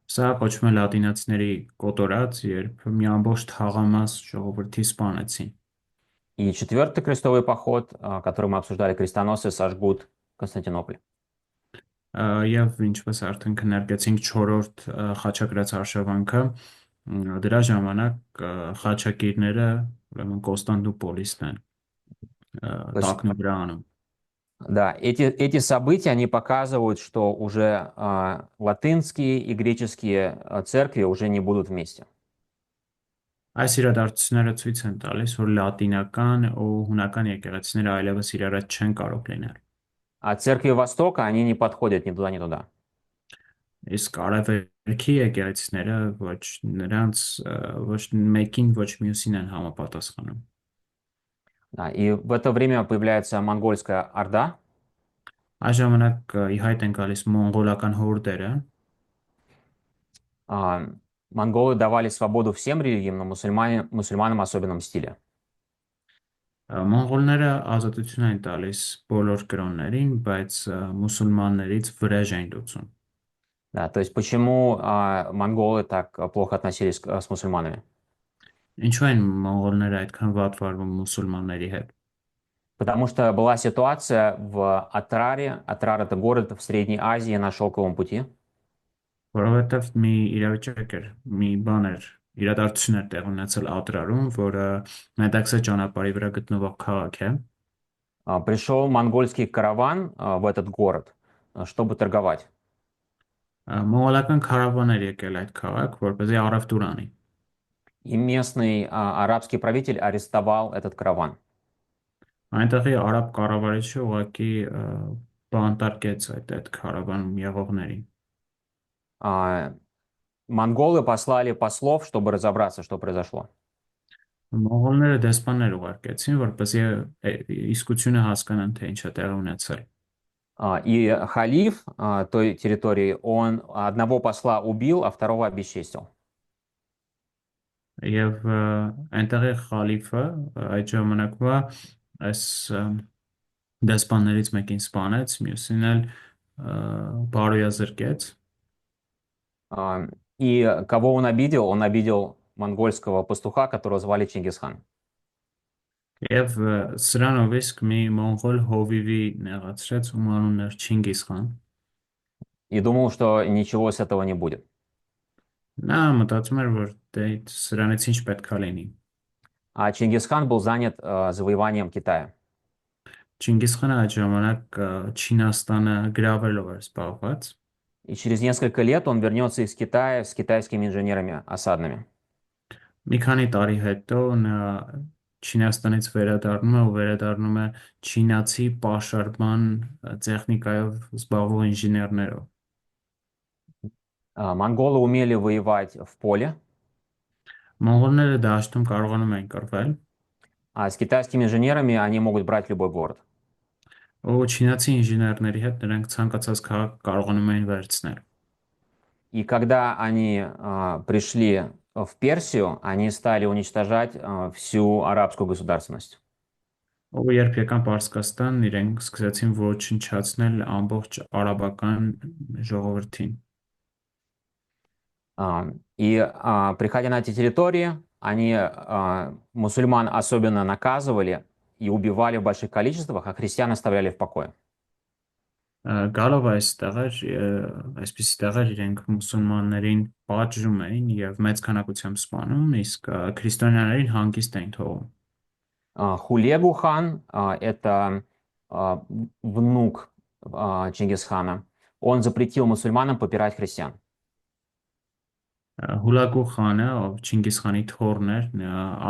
Սա կոչվում է լատինացիների կոտորած, երբ մի ամբողջ թաղամաս ժողովրդի սպանեցին։ И четвертый крестовый поход, который мы обсуждали, крестоносцы сожгут Константинополь. Եվ ինչպես արդեն քննարկեցինք 4-րդ խաչակրաց արշավանքը, դրա ժամանակ խաչակիրները, ուրեմն Կոստանդնուպոլիսն են տակնի վրա անում։ Да, эти события, они показывают, что уже латынские и греческие церкви уже не будут вместе. Այս իրադարձությունները ցույց են տալիս, որ լատինական ու հունական եկեղեցիները այլևս իրար հետ չեն կարող լինել։ А церкви Востока, они не подходят ни туда, ни туда. Իսկ արևելքի եկեղեցիները ոչ նրանց ոչ մեկին ոչ մյուսին են համապատասխանում։ Да, и в это время появляется монгольская орда. Այս ժամանակ ի հայտ են գալիս մոնղոլական հորդերը, Монголы давали свободу всем религиям, но мусульманам особенно мстили. մոնղոլները ազատություն են տալիս բոլոր կրոններին, բայց մուսուլմաններից վրեժ են լուծում։ Да, то есть почему монголы так плохо относились с мусульманами? Ինչու են մոնղոլները այդքան վատ վարվում մուսուլմանների հետ։ Потому что была ситуация в Атраре. Атрар — это город в Средней Азии на Шелковом пути. Որովհետև մի իրավիճակ էր, մի բան էր, իրադարձություն էր տեղ ունեցել Ատրարում, որը Մեդաքսե ճանապարհի վրա գտնվող քաղաք է։ Пришел монгольский караван в этот город, чтобы торговать. Մոնղոլական քարավան էր եկել այդ քաղաք, որպեսզի առևտուր անի։ И местный арабский правитель арестовал этот караван. Այնտեղի արաբ կառավարիչը ուղղակի բանտարկեց այդ քարավանում եղողներին։ Монголы послали послов, чтобы разобраться, что произошло. Մոնղոլները դեսպաններ ուղարկեցին, որպեսզի իսկությունը հասկանան, թե ինչ է տեղի ունեցել։ И халиф той территории, он одного посла убил, а второго обесчестил. Եվ այնտեղի խալիֆը այդ ժամանակվա այս դեսպաններից մեկին սպանեց, մյուսին էլ բարոյազրկեց։ И кого он обидел? Он обидел монгольского пастуха, которого звали Чингисхан. Եվ սրանով իսկ մի մոնղոլ հովիվի նեղացրեց, ում անունն էր Չինգիզ խան։ И думал, что ничего с этого не будет. Նա մտածում էր, որ դե սրանից ինչ պետք է լինի։ А Чингисхан был занят завоеванием Китая. Չինգիզ խանը այդ ժամանակ Չինաստանը գրավելով էր զբաղված։ И через несколько лет он вернется из Китая с китайскими инженерами осадными. Մի քանի տարի հետո նա Չինաստանից վերադառնում է ու վերադառնում է չինացի պաշարման տեխնիկայով զբաղվող ինժեներներով։ Монголы умели воевать в поле, Մոնղոլները դաշտում կարողանում են կռվել, а с китайскими инженерами они могут брать любой город. ու չինացի ինժեներների հետ նրանք ցանկացած քաղաք կարողանում էին վերցնել։ И когда они пришли в Персию, они стали уничтожать всю арабскую государственность. Ու երբ եկան Պարսկաստան, իրենք սկսեցին ոչնչացնել ամբողջ արաբական ժողովրդին։ И приходя на эти территории, они мусульман особенно наказывали и убивали в больших количествах, а христиан оставляли в покое. Գալով այս տեղեր, այսպիսի տեղեր իրենք մուսուլմաններին պատժում էին եւ մեծ քանակությամբ սպանում, իսկ քրիստոնյաներին հանգիստ էին թողում։ Хулегу хан, это внук Чингисхана, он запретил мусульманам попирать христиан. Հուլագու խանը, ով Չինգիզ խանի թոռն էր,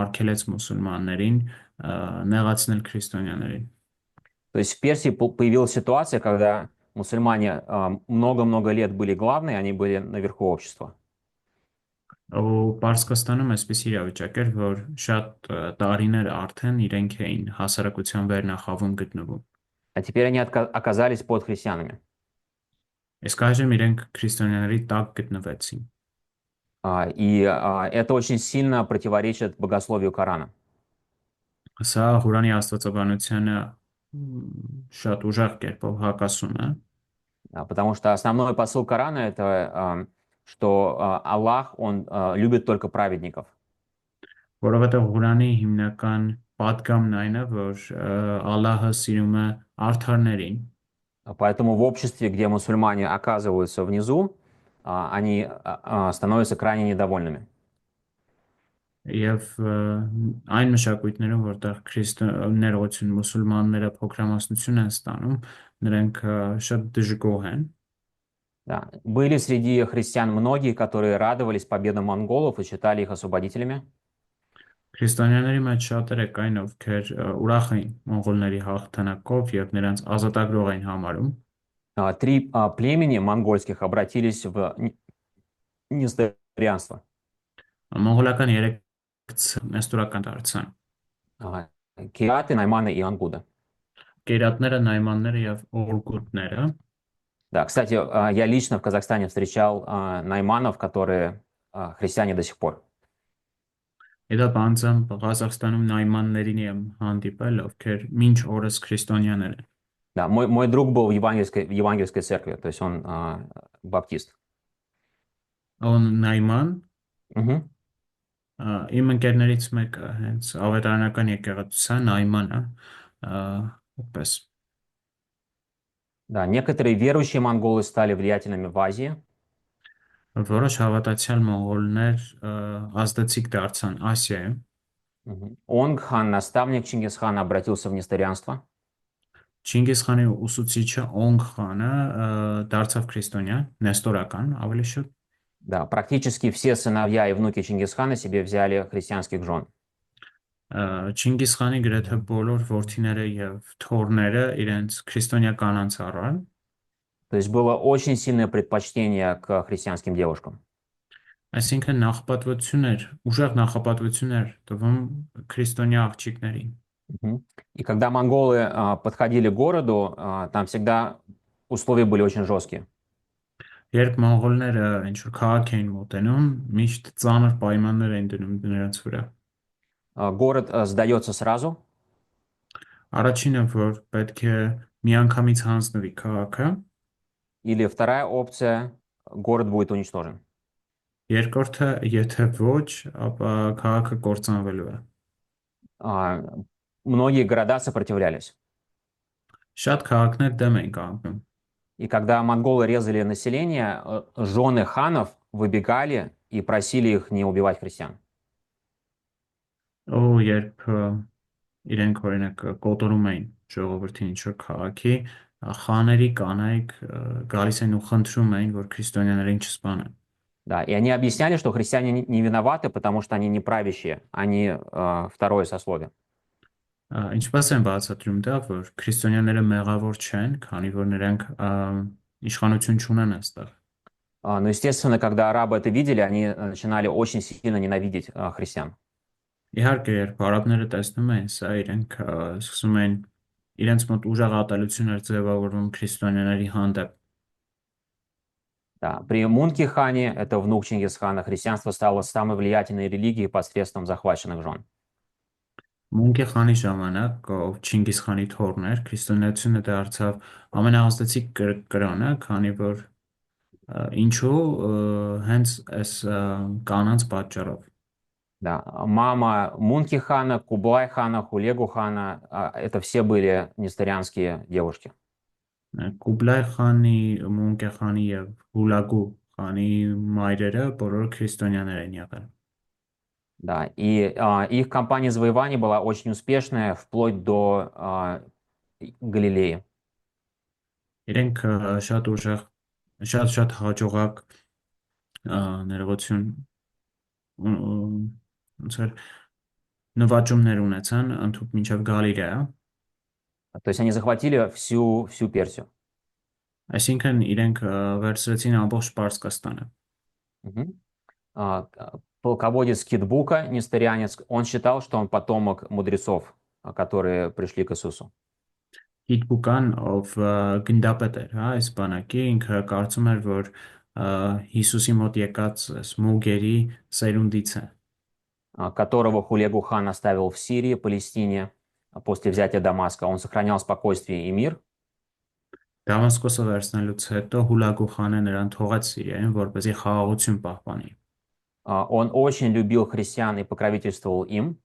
արգելեց մուսուլմաններին նեղացնել քրիստոնյաներին։ То есть в Персии появилась ситуация, когда мусульмане много-много лет были главные, они были наверху общества. Ու Պարսկաստանում այսպիսի իրավիճակ էր, որ շատ տարիներ արդեն իրենք էին հասարակության վերնախավում գտնվում։ А теперь они оказались под христианами. Իսկ այժմ իրենք քրիստոնյաների տակ գտնվեցին։ И это очень сильно противоречит богословию Корана. Սա Ղուրանի աստվածաբանությանը շատ ուժեղ կերպով հակասում է, Потому что основной посыл Корана это, что Аллах, он любит только праведников. որովհետև Ղուրանի հիմնական պատգամն այն է, որ Ալլահը սիրում է արդարներին, Поэтому в обществе, где мусульмане оказываются внизу, они становятся крайне недовольными. եւ այն մշակույթներում, որտեղ քրիստոնեություն մուսուլմանները փոքրամասնություն են ստանում, նրանք շատ դժգոհ են։ Да. Были среди христиан многие, которые радовались победам монголов и считали их освободителями. Քրիստոնյաների մեջ շատերը կային, ովքեր ուրախ էին մոնղոլների հաղթանակով եւ նրանց ազատագրող էին համարում։ Три племени монгольских обратились в несторианство. Մոնղոլական երեք նեստորական դարձան։ Кираты, Найманы и Ангуда. Կերատները, նայմանները եւ օրգուտները։ Да, кстати, я лично в Казахстане встречал найманов, которые христиане до сих пор. Դա բանձամբ Ղազախստանում նայմաններին եմ հանդիպել, ովքեր մինչ օրս քրիստոնյաներ են։ Да, мой друг был в евангельской церкви, то есть он баптист. Он նայման, Мгм. իմ ընկերներից մեկը հենց ավետարանական եկեղեցության նայմանը, այդպես։ Да, некоторые верующие монголы стали влиятельными в Азии. Որոշ հավատացյալ մոնղոլներ ազդեցիկ դարձան Ասիայում։ Онг-хан, наставник Чингисхана, обратился в несторианство. Չինգիզ խանի ուսուցիչը Օնգ խանը դարձավ քրիստոնյա, նեստորական, ավելի շուտ։ Да, практически все сыновья и внуки Чингисхана себе взяли христианских жен. Չինգիզ խանի գրեթե բոլոր որդիները եւ թոռները իրենց քրիստոնյա կանանց առան։ То есть было очень сильное предпочтение к христианским девушкам. Այսինքն նախապատվություններ, ուժեղ նախապատվություններ տվում քրիստոնյա աղջիկներին։ Мгм. И когда монголы подходили к городу, там всегда условия были очень жесткие. Երբ մոնղոլները ինչ որ քաղաք էին մոտենում, միշտ ծանր պայմաններ էին դնում նրանց վրա։ Город сдается сразу, Առաջինը, որ պետք է միանգամից հանձնվի քաղաքը, или вторая опция, город будет уничтожен. երկրորդը, եթե ոչ, ապա քաղաքը կործանվելու է։ А, Многие города сопротивлялись. Շատ քաղաքներ դեմ էին կանգնում։ И когда монголы резали население, жены ханов выбегали и просили их не убивать христиан. Ու երբ իրենք օրինակ կոտորում էին ժողովրդին ինչ որ քաղաքի, խաների կանայք գալիս են ու խնդրում էին, որ քրիստոնյաներին չսպանեն։ Да, и они объясняли, что христиане не виноваты, потому что они не правящие, они второе сословие. Ինչպես են բացատրում դա, որ քրիստոնյաները մեղավոր չեն, քանի որ նրանք իշխանություն չունեն այստեղ։ Но, естественно, когда арабы это видели, они начинали очень сильно ненавидеть христиан. Իհարկե, երբ արաբները տեսնում են սա, իրենք սկսում են իրենց մոտ ուժեղ ատելություններ ձևավորվում քրիստոնյաների հանդեպ։ Да. При Мунки-хане, это внук Чингисхана, христианство стало самой влиятельной религией посредством захваченных жен. Մունկի խանի ժամանակ, ով Չինգիզ խանի թոռն էր, քրիստոնեությունը դարձավ ամենահաստացիկ կրոնը, քանի որ ինչու հենց այս կանանց պատճառով։ Да. Мама Мунки-хана, Кублай-хана, Хулегу-хана, это все были несторианские девушки. Կուբլայ խանի, Մունկի խանի եւ Հուլագու խանի մայրերը բոլորը քրիստոնյաներ են եղել։ Да. И их кампания завоевания была очень успешная, вплоть до Галилеи. Իրենք շատ ուժեղ, շատ հաջողակ ներողություն ոնց էր նվաճումներ ունեցան ընդհանուր մինչև Գալիլեա, То есть они захватили всю Персию. այսինքն իրենք վերցրեցին ամբողջ Պարսկաստանը։ Мгм. Полководец Китбука, несторианец, он считал, что он потомок мудрецов, которые пришли к Иисусу. Հիտբուկան, ով գնդապետ էր, հա, այս բանակի, ինքը կարծում էր, որ Հիսուսի մոտ եկած սմուգերի սերունդից է։ Которого Хулегу-хан оставил в Сирии, Палестине, после взятия Дамаска. Он сохранял спокойствие и мир. Դամասկոսը վերցնելուց հետո Հուլագու խանը նրան թողեց Սիրիայում, որպեսզի խաղաղություն պահպանի։ Он очень любил христиан и покровительствовал им.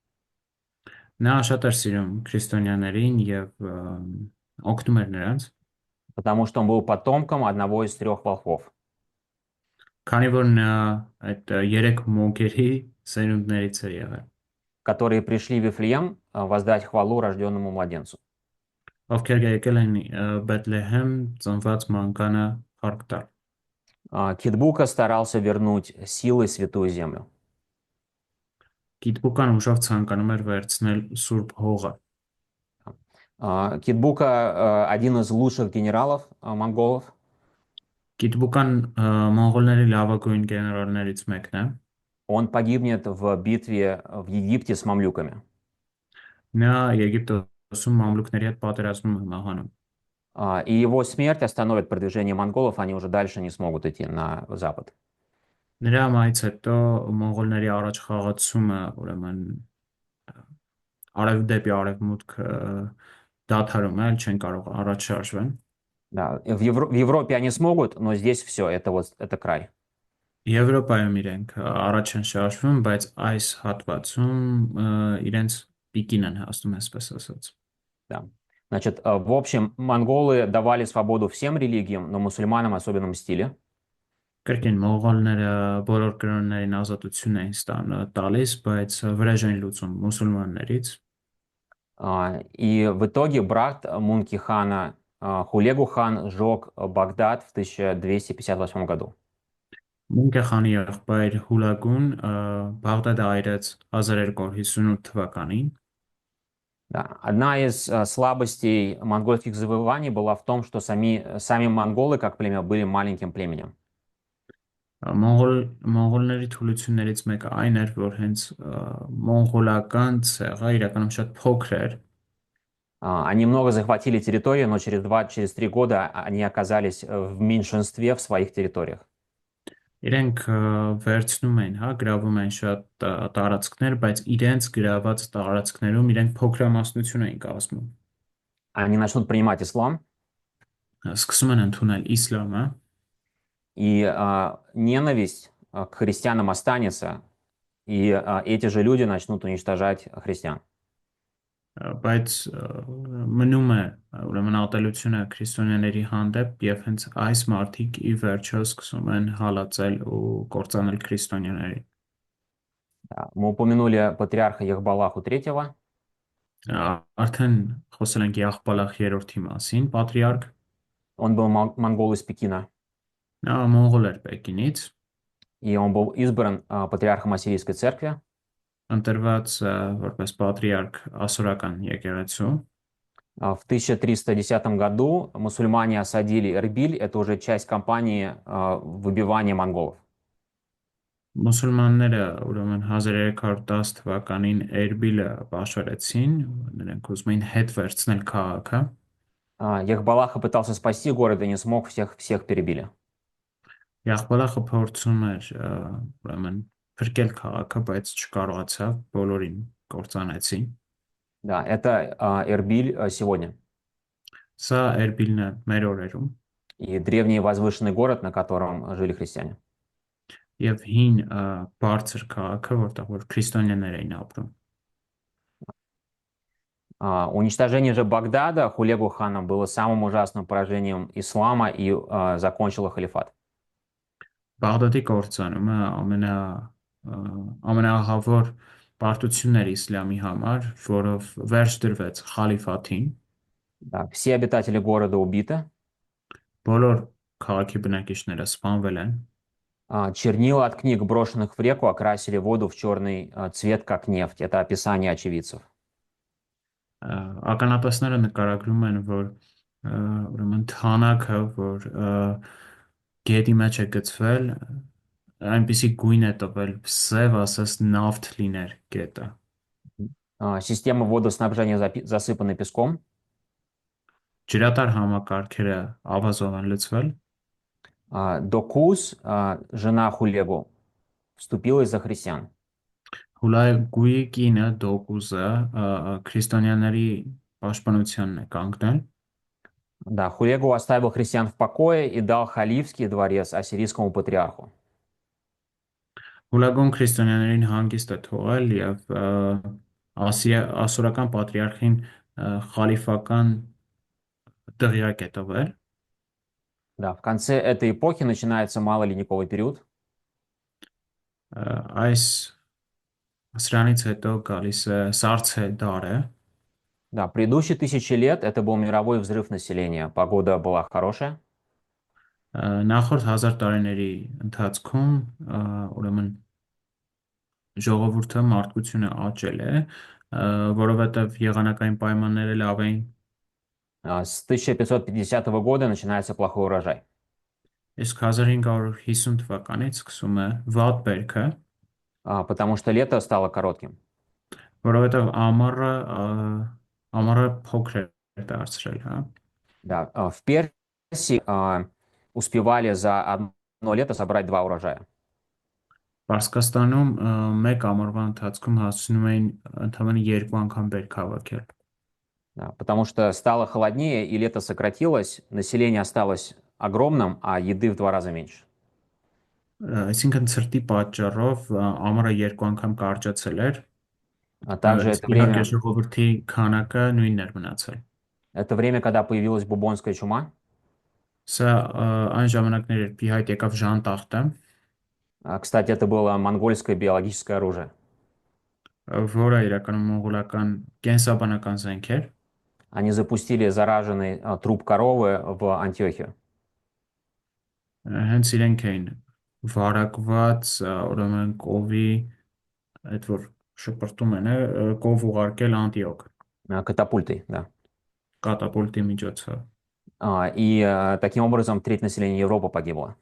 Նա շատ էր սիրում քրիստոնյաներին եւ օգնում էր նրանց, Потому что он был потомком одного из 3 волхвов. քանի որ նա այդ երեք մոգերի սերունդներից էր եղել, Которые пришли в Вифлеем воздать хвалу рожденному младенцу. ովքեր եկել են Բեթլեհեմ ծնված մանկանը փառք տալ։ Китбука старался вернуть силой святую землю. Գիտբուկան ուժով ցանկանում էր վերցնել Սուրբ Հողը։ Китбука один из лучших генералов монголов. Գիտբուկան մոնղոլների լավագույն գեներալներից մեկն է։ Он погибнет в битве в Египте с мамлюками. Նա Եգիպտոսում մամլուկների հետ պատերազմում է մահանում։ И его смерть остановит продвижение монголов, они уже дальше не смогут идти на запад. Նրա մահից հետո մոնղոլների առաջ խաղացումը, ուրեմն արև դեպի արևմուտք դադարում է, չեն կարող առաջ շարժվել։ Да, в Европе они смогут, но здесь все, это край. Եվրոպայում իրենք առաջ են շարժվում, բայց այս հատվածում իրենց պիկին են հասնում, այսպես ասած։ Да. Значит, в общем, монголы давали свободу всем религиям, но мусульманам особенно мстили. Կրկին մոնղոլները բոլոր կրոններին ազատություն էին տալիս, բայց վրեժ են լուծում մուսուլմաններից։ И в итоге брат Мунки-хана Хулегу-хан сжег Багдад в 1258 году. Մունկե խանի եղբայր Հուլագուն Բաղդադը այրեց 1258 թվականին։ Да. Одна из слабостей монгольских завоеваний была в том, что сами монголы, как племя, были маленьким племенем. Մոնղոլների թուլություններից մեկը այն էր, որ հենց մոնղոլական ցեղը իրականում շատ փոքր էր. Они много захватили территорию, но через 2-3 года они оказались в меньшинстве в своих территориях. Իրենք վերցնում էին, հա, գրավում էին շատ տարածքներ, բայց իրենց գրաված տարածքներում իրենք փոքրամասնություն էին կազմում։ Они начнут принимать ислам, Սկսում են ընդունել իսլամը, и ненависть к христианам останется, и эти же люди начнут уничтожать христиан. բայց մնում է ուրեմն ատելությունը քրիստոնյաների հանդեպ եւ հենց այս մարդիկ ի վերջո սկսում են հալածել ու կործանել քրիստոնյաներին։ Да, мы упомянули патриарха Եղբալախу III. Արդեն խոսել ենք Յախպալախ երրորդի մասին, պատրիարք, Он был монгол из Пекина, նա մոնղոլ էր Պեկինից, и он был избран патриархом Ассирийской церкви. ընտրված որպես պատրիարք ասորական եկեղեցու։ В 1310 году мусульмане осадили Эрбиль, это уже часть кампании выбивания монголов. Մուսուլմանները ուրեմն 1310 թվականին Էրբիլը պաշարեցին, նրանք ուզում էին հետ վերցնել քաղաքը։ Եղբալախа пытался спасти город и не смог, всех перебили. Յախպալախը փորձում էր ուրեմն փրկել քաղաքը, բայց չկարողացավ, բոլորին կործանեցին։ Да, это Эрбиль сегодня. Սա Էրբիլն է մեր օրերում И древний возвышенный город, на котором жили христиане. եւ հին բարձր քաղաքը, որտեղ որ քրիստոնյաներ էին ապրում։ Уничтожение же Багдада Хулегу ханом было самым ужасным поражением ислама и закончило халифат. Բաղդադի կործանումը ամենաահավոր պարտությունն էր իսլամի համար, որով վերջ դրվեց խալիֆաթին։ Да, все обитатели города убиты. Բոլոր քաղաքի բնակիչները սպանվել են։ Чернила от книг, брошенных в реку, окрасили воду в черный цвет, как нефть. Это описание очевидцев. Ականատեսները նկարագրում են, որ ուրեմն թանակը, որ գետի մեջ է գցվել, այնպիսի գույն է տվել, սև ասես նավթ լիներ գետը։ Система водоснабжения засыпана песком. Ջրատար համակարգերը ավազով են լցվել։ Докус, жена Хулегу, вступилась за христиан. Հուլայգուի կինը Դոկուզը քրիստոնյաների պաշտպանությանն է կանգնել։ Да, Хулегу оставил христиан в покое и дал халифский дворец ассирийскому патриарху. Հուլագուն քրիստոնյաներին հանգիստ է թողել եւ ասորական պատրիարխին խալիֆական դղյակ է տվել։ Да, в конце этой эпохи начинается малоледниковый период. Այս սրանից հետո գալիս է սառցե դարը։ Да, предыдущие 1000 лет это был мировой взрыв населения. Погода была хорошая. Նախորդ 1000 տարիների ընթացքում ուրեմն ժողովուրդը մարդկությունը աճել է, որովհետև եղանակային պայմանները լավ էին։ С 1550 года начинается плохой урожай. Իսկ 1550 թվականից սկսում է վատ բերքը, потому что лето стало коротким. որովհետև ամառը փոքր է դարձրել, հա։ Да, в Персии успевали за одно лето собрать 2 урожая. Պարսկաստանում մեկ ամառվա ընթացքում հասցնում էին ընդհանրապես 2 անգամ բերք հավաքել։ Да, потому что стало холоднее и лето сократилось, население осталось огромным, а еды в 2 раза меньше. Այսինքն ցրտի պատճառով ամառը 2 անգամ կարճացել էր։ Также это время, ժողովրդի քանակը նույնն էր մնացել։ это время, когда появилась бубонская чума. Սա այն ժամանակներ էր, երբ հայտ եկավ ժանտախտը, Кстати, это было монгольское биологическое оружие. որը իրականում մոնղոլական կենսաբանական զենք էր։ Они запустили зараженный труп коровы в Антиохию. Հենց իրենք էին վարակված ուրեմն կովի այդ որ շպրտում են, կով ուղարկել Անտիոք Катапультой, да. կատապուլտի միջոցով։ И таким образом треть населения Европы погибло.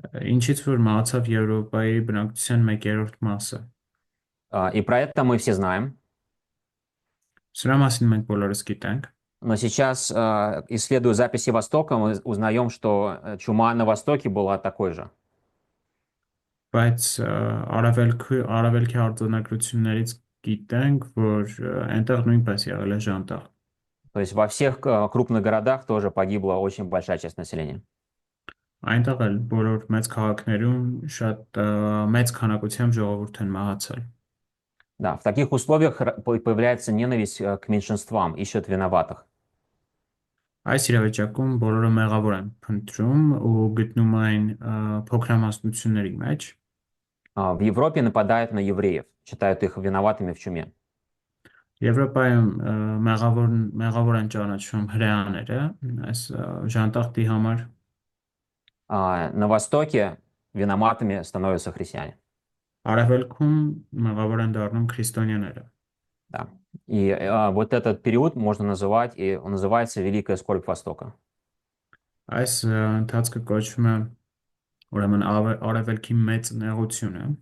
Ինչից որ մահացավ Եվրոպայի բնակչության 1/3 մասը։ И про это мы все знаем. Սրա մասին մենք բոլորս գիտենք, Но сейчас, исследуя записи Востока, мы узнаем, что чума на Востоке была такой же. բայց արևելքի արձանագրություններից գիտենք, որ այնտեղ նույնպես եղել է ժանտախ։ То есть во всех крупных городах тоже погибла очень большая часть населения. Այնտեղ էլ բոլոր մեծ քաղաքներում շատ մեծ քանակությամբ ժողովուրդ են մահացել։ Да, в таких условиях появляется ненависть к меньшинствам, ищут виноватых. Այս իրավիճակում բոլորը մեղավոր են փնտրում ու գտնում այն փոքրամասնությունների մեջ։ В Европе нападают на евреев, считают их виноватыми в чуме. Եվրոպայում մեղավոր են ճանաչում հրեաները այս ժանտախտի համար, На Востоке виноватыми становятся христиане. արևելքում մեղավոր են դառնում քրիստոնյաները։ Да. И вот этот период можно называть, и он называется Великая скорбь Востока. Այս ընթացքը կոչվում է ուրեմն արևելքի մեծ նեղությունը։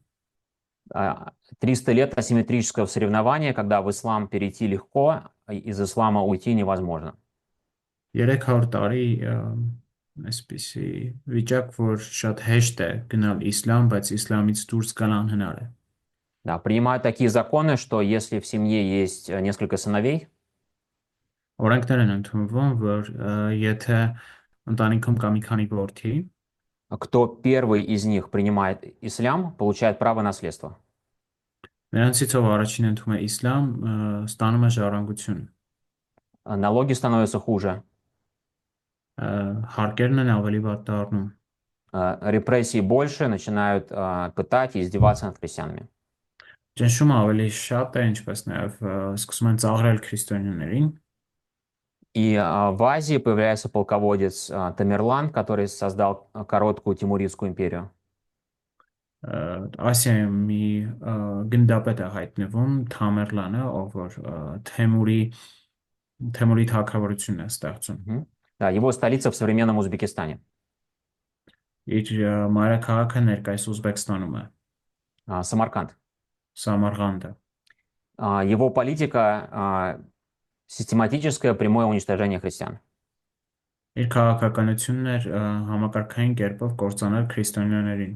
300 лет асимметрического соревнования, когда в ислам перейти легко, из ислама уйти невозможно. 300 տարի այսպիսի վիճակ, որ շատ հեշտ է գնալ իսլամ, բայց իսլամից դուրս գալ անհնար է։ Да, принимают такие законы, что если в семье есть несколько сыновей, Օրենքներ են ընդունվում, որ եթե ընտանիքում կա մի քանի որդի, кто первый из них принимает ислам, получает право наследства. նրանցից ով առաջին ընդունում է իսլամ, ստանում է ժառանգություն։ Налоги становятся хуже, Հարկերն են ավելի վատ դառնում։ репрессий больше, начинают пытать и издеваться над христианами. Ճնշումը ավելի շատ է, ինչպես նաև սկսում են ծաղրել քրիստոնյաներին։ И в Азии появляется полководец Тамерлан, который создал короткую Тимуридскую империю. Ասիայում մի գնդապետ է հայտնվում Թամերլանը, ով որ Թեմուրի թագավորությունն է ստեղծում։ Да, его столица в современном Узбекистане. Իր մայրաքաղաքը ներկայիս Ուզբեկստանում է, Самарканд. Սամարղանդը։ Его политика систематическое прямое уничтожение христиан. Իր քաղաքականությունն էր համակարգային կերպով կործանել քրիստոնյաներին։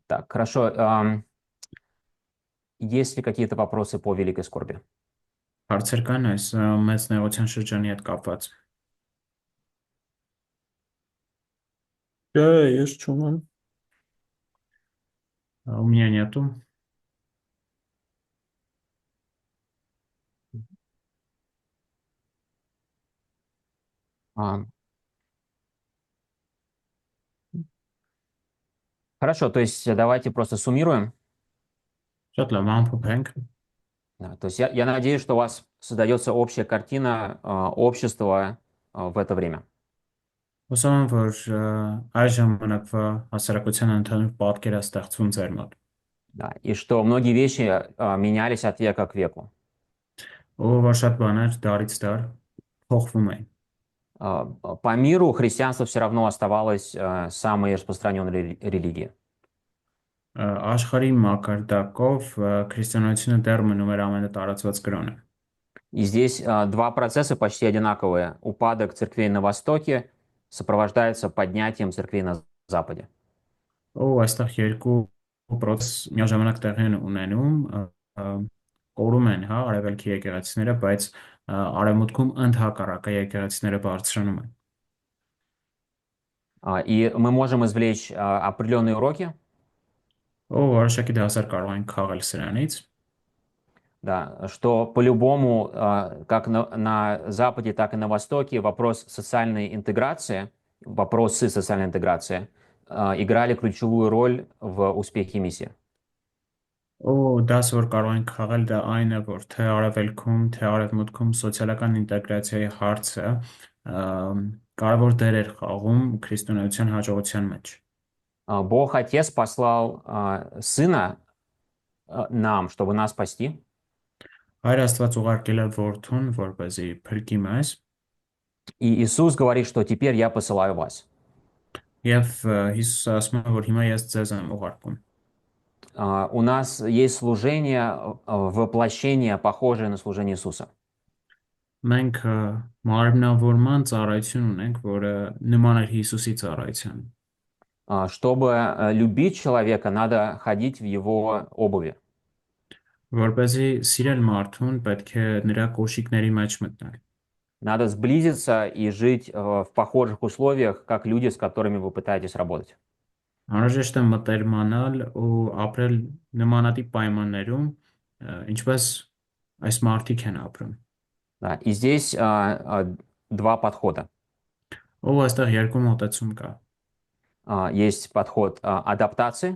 Так, хорошо. Есть ли какие-то вопросы по Великой скорби? Հարցեր կան այս մեծ նեղության շրջանի հետ կապված։ Да, ես չունեմ։ У меня нету. Хорошо, то есть давайте просто суммируем. Շատ լավ, ամփոփենք։ Да, то есть я надеюсь, что у вас создается общая картина общества в это время. Հուսով եմ, որ այս ժամանակվա հասարակության ընդհանուր պատկեր է ստեղծվում ձեր мոտ։ Да, и что многие вещи менялись от века к веку. Ով որ շատ բաներ դարից դար փոխվում են։ По миру христианство все равно оставалось самой распространенной религией. Աշխարհի մակարդակով քրիստոնեությունը դեռ մնում էր ամենատարածված կրոնը։ И здесь два процесса почти одинаковые. Упадок церквей на Востоке сопровождается поднятием церквей на Западе. Այստեղ երկու process միաժամանակ տեղի են ունենում, կորում են, հա, արևելքի եկեղեցիները, բայց արևմուտքում ընդհակառակը եկեղեցիները բարձրանում են։ И мы можем извлечь определенные уроки. Որոշակի դասեր կարող են քաղել сրանից, да, что по-любому, как на Западе, так и на Востоке, вопросы социальной интеграции играли ключевую роль в успехе миссии. Դաս որ կարող են քաղել դա այն է, որ թե արևելքում, թե արևմուտքում սոցիալական ինտեգրացիայի հարցը կարևոր դեր էր խաղում քրիստոնեության հաջողության մեջ։ Бог Отец послал Сына нам, чтобы нас спасти. Հայր Աստված ուղարկել է որդուն, որպեսզի փրկի մեզ։ И Иисус говорит, что теперь я посылаю вас. Եվ Հիսուսը ասում է, որ հիմա ես ձեզ եմ ուղարկում։ У нас есть служение, воплощение, похожее на служение Иисуса. Մենք մարմնավորման ծառայություն ունենք, որը նման է Հիսուսի ծառայության։ Чтобы любить человека, надо ходить в его обуви. Որպեսզի սիրել մարդուն, պետք է նրա կոշիկների մեջ մտնել։ Надо сблизиться и жить в похожих условиях, как люди, с которыми вы пытаетесь работать. Անհրաժեշտ է մտերմանալ ու ապրել նմանատիպ պայմաններում, ինչպես այս մարդիկ են ապրում։ Да, и здесь два подхода. Ով այստեղ երկու մոտեցում կա։ Есть подход адаптации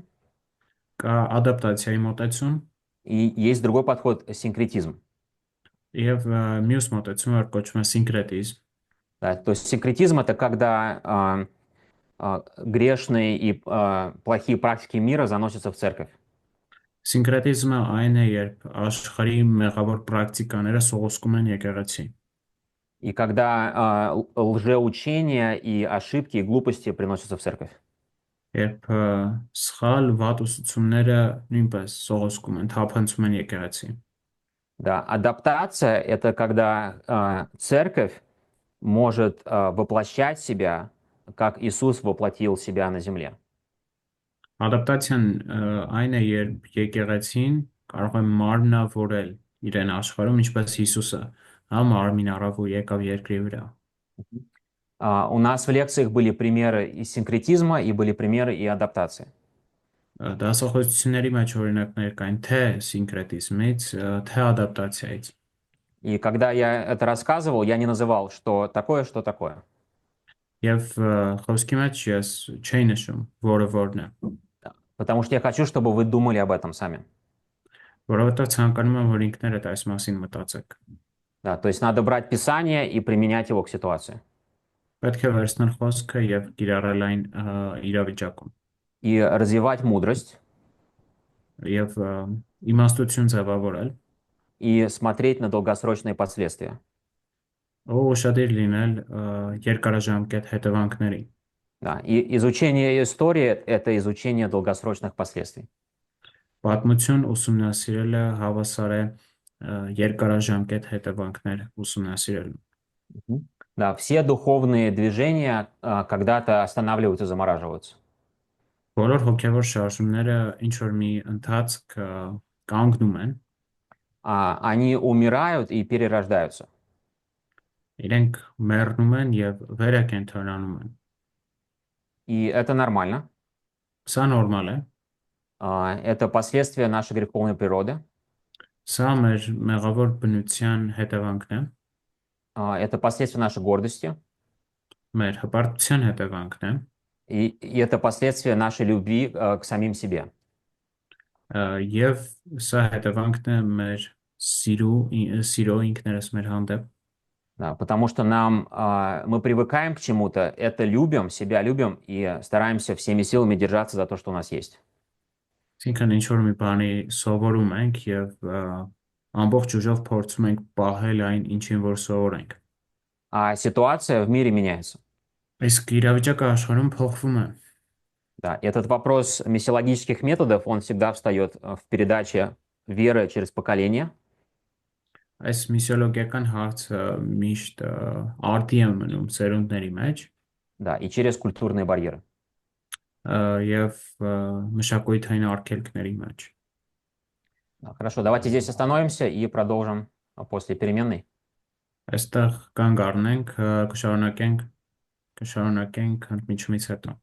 Կա ադապտացիայի մոտեցում и есть другой подход синкретизм. եւ մյուս մոտեցումը, որ կոչվում է սինկրետիզմ։ Да, то есть синкретизм это когда грешные и плохие практики мира заносятся в церковь. Սինկրետիզմը այն է, երբ աշխարհի մեղավոր պրակտիկաները սողոսկում են եկեղեցի։ И когда лжеучения и ошибки и глупости приносятся в церковь. Երբ սխալ վատ ուսուցումները նույնպես սողոսկում են, թափանցում են եկեղեցի։ Да, адаптация это когда церковь может воплощать себя, как Иисус воплотил себя на земле. Ադապտացիան այն է, երբ եկեղեցին կարող է մարմնավորել իրեն աշխարհում, ինչպես Հիսուսը, մարմին առավ ու եկավ երկրի վրա։ У нас в лекциях были примеры и синкретизма, и были примеры и адаптации. Դասախոսությունների մեջ օրինակներ կային թե սինկրետիզմից, թե ադապտացիայից։ И когда я это рассказывал, я не называл, что такое. Եվ խոսքի մեջ ես չէի նշում, որը որն է, Потому что я хочу, чтобы вы думали об этом сами. որովհետև ցանկանում եմ, որ ինքներդ այս մասին мտածեք։ Да, то есть надо брать Писание и применять его к ситуации. Պետք է վերցնել խոսքը եւ կիրառել այն իրավիճակում։ И развивать мудрость, Եվ իմաստություն ձևավորել, и смотреть на долгосрочные последствия. ու ուշադիր լինել երկարաժամկետ հետևանքների։ Да, и изучение истории – это изучение долгосрочных последствий. Պատմություն ուսումնասիրելը հավասար է երկարաժամկետ հետևանքներ ուսումնասիրելու։ Да, все духовные движения когда-то останавливаются, замораживаются. Բոլոր հոգևոր շարժումները ինչ որ մի ընթացք կանգնում են, Они умирают и перерождаются. իրենք մեռնում են եւ վերակենդանանում են։ И это нормально. Սա նորմալ է։ Это последствия нашей греховной природы. Սա մեր մեղավոր բնության հետևանքն է, Это последствия нашей гордости. մեր հպարտության հետևանքն է, И это последствия нашей любви к самим себе. եւ սա հետևանքն է մեր սիրո ինքներս մեր հանդեպ, Да, потому что мы привыкаем к чему-то, это любим, себя любим и стараемся всеми силами держаться за то, что у нас есть. Այսինքն ինչ որ մի բանի սովորում ենք եւ ամբողջ ուժով փորձում ենք պահել այն, ինչին որ սովորենք։ А ситуация в мире меняется. Իսկ իրավիճակը աշխարհում փոխվում է։ Да, этот вопрос миссиологических методов, он всегда встает в передаче веры через поколение. Այս միսիոլոգիական հարցը միշտ արդի է մնում սերունդների մեջ Да, и через культурные барьеры. եւ մշակութային արգելքների մեջ։ Да, хорошо, давайте здесь остановимся и продолжим после переменной. Այստեղ կանգ առնենք, կշարունակենք ընդմիջումից հետո։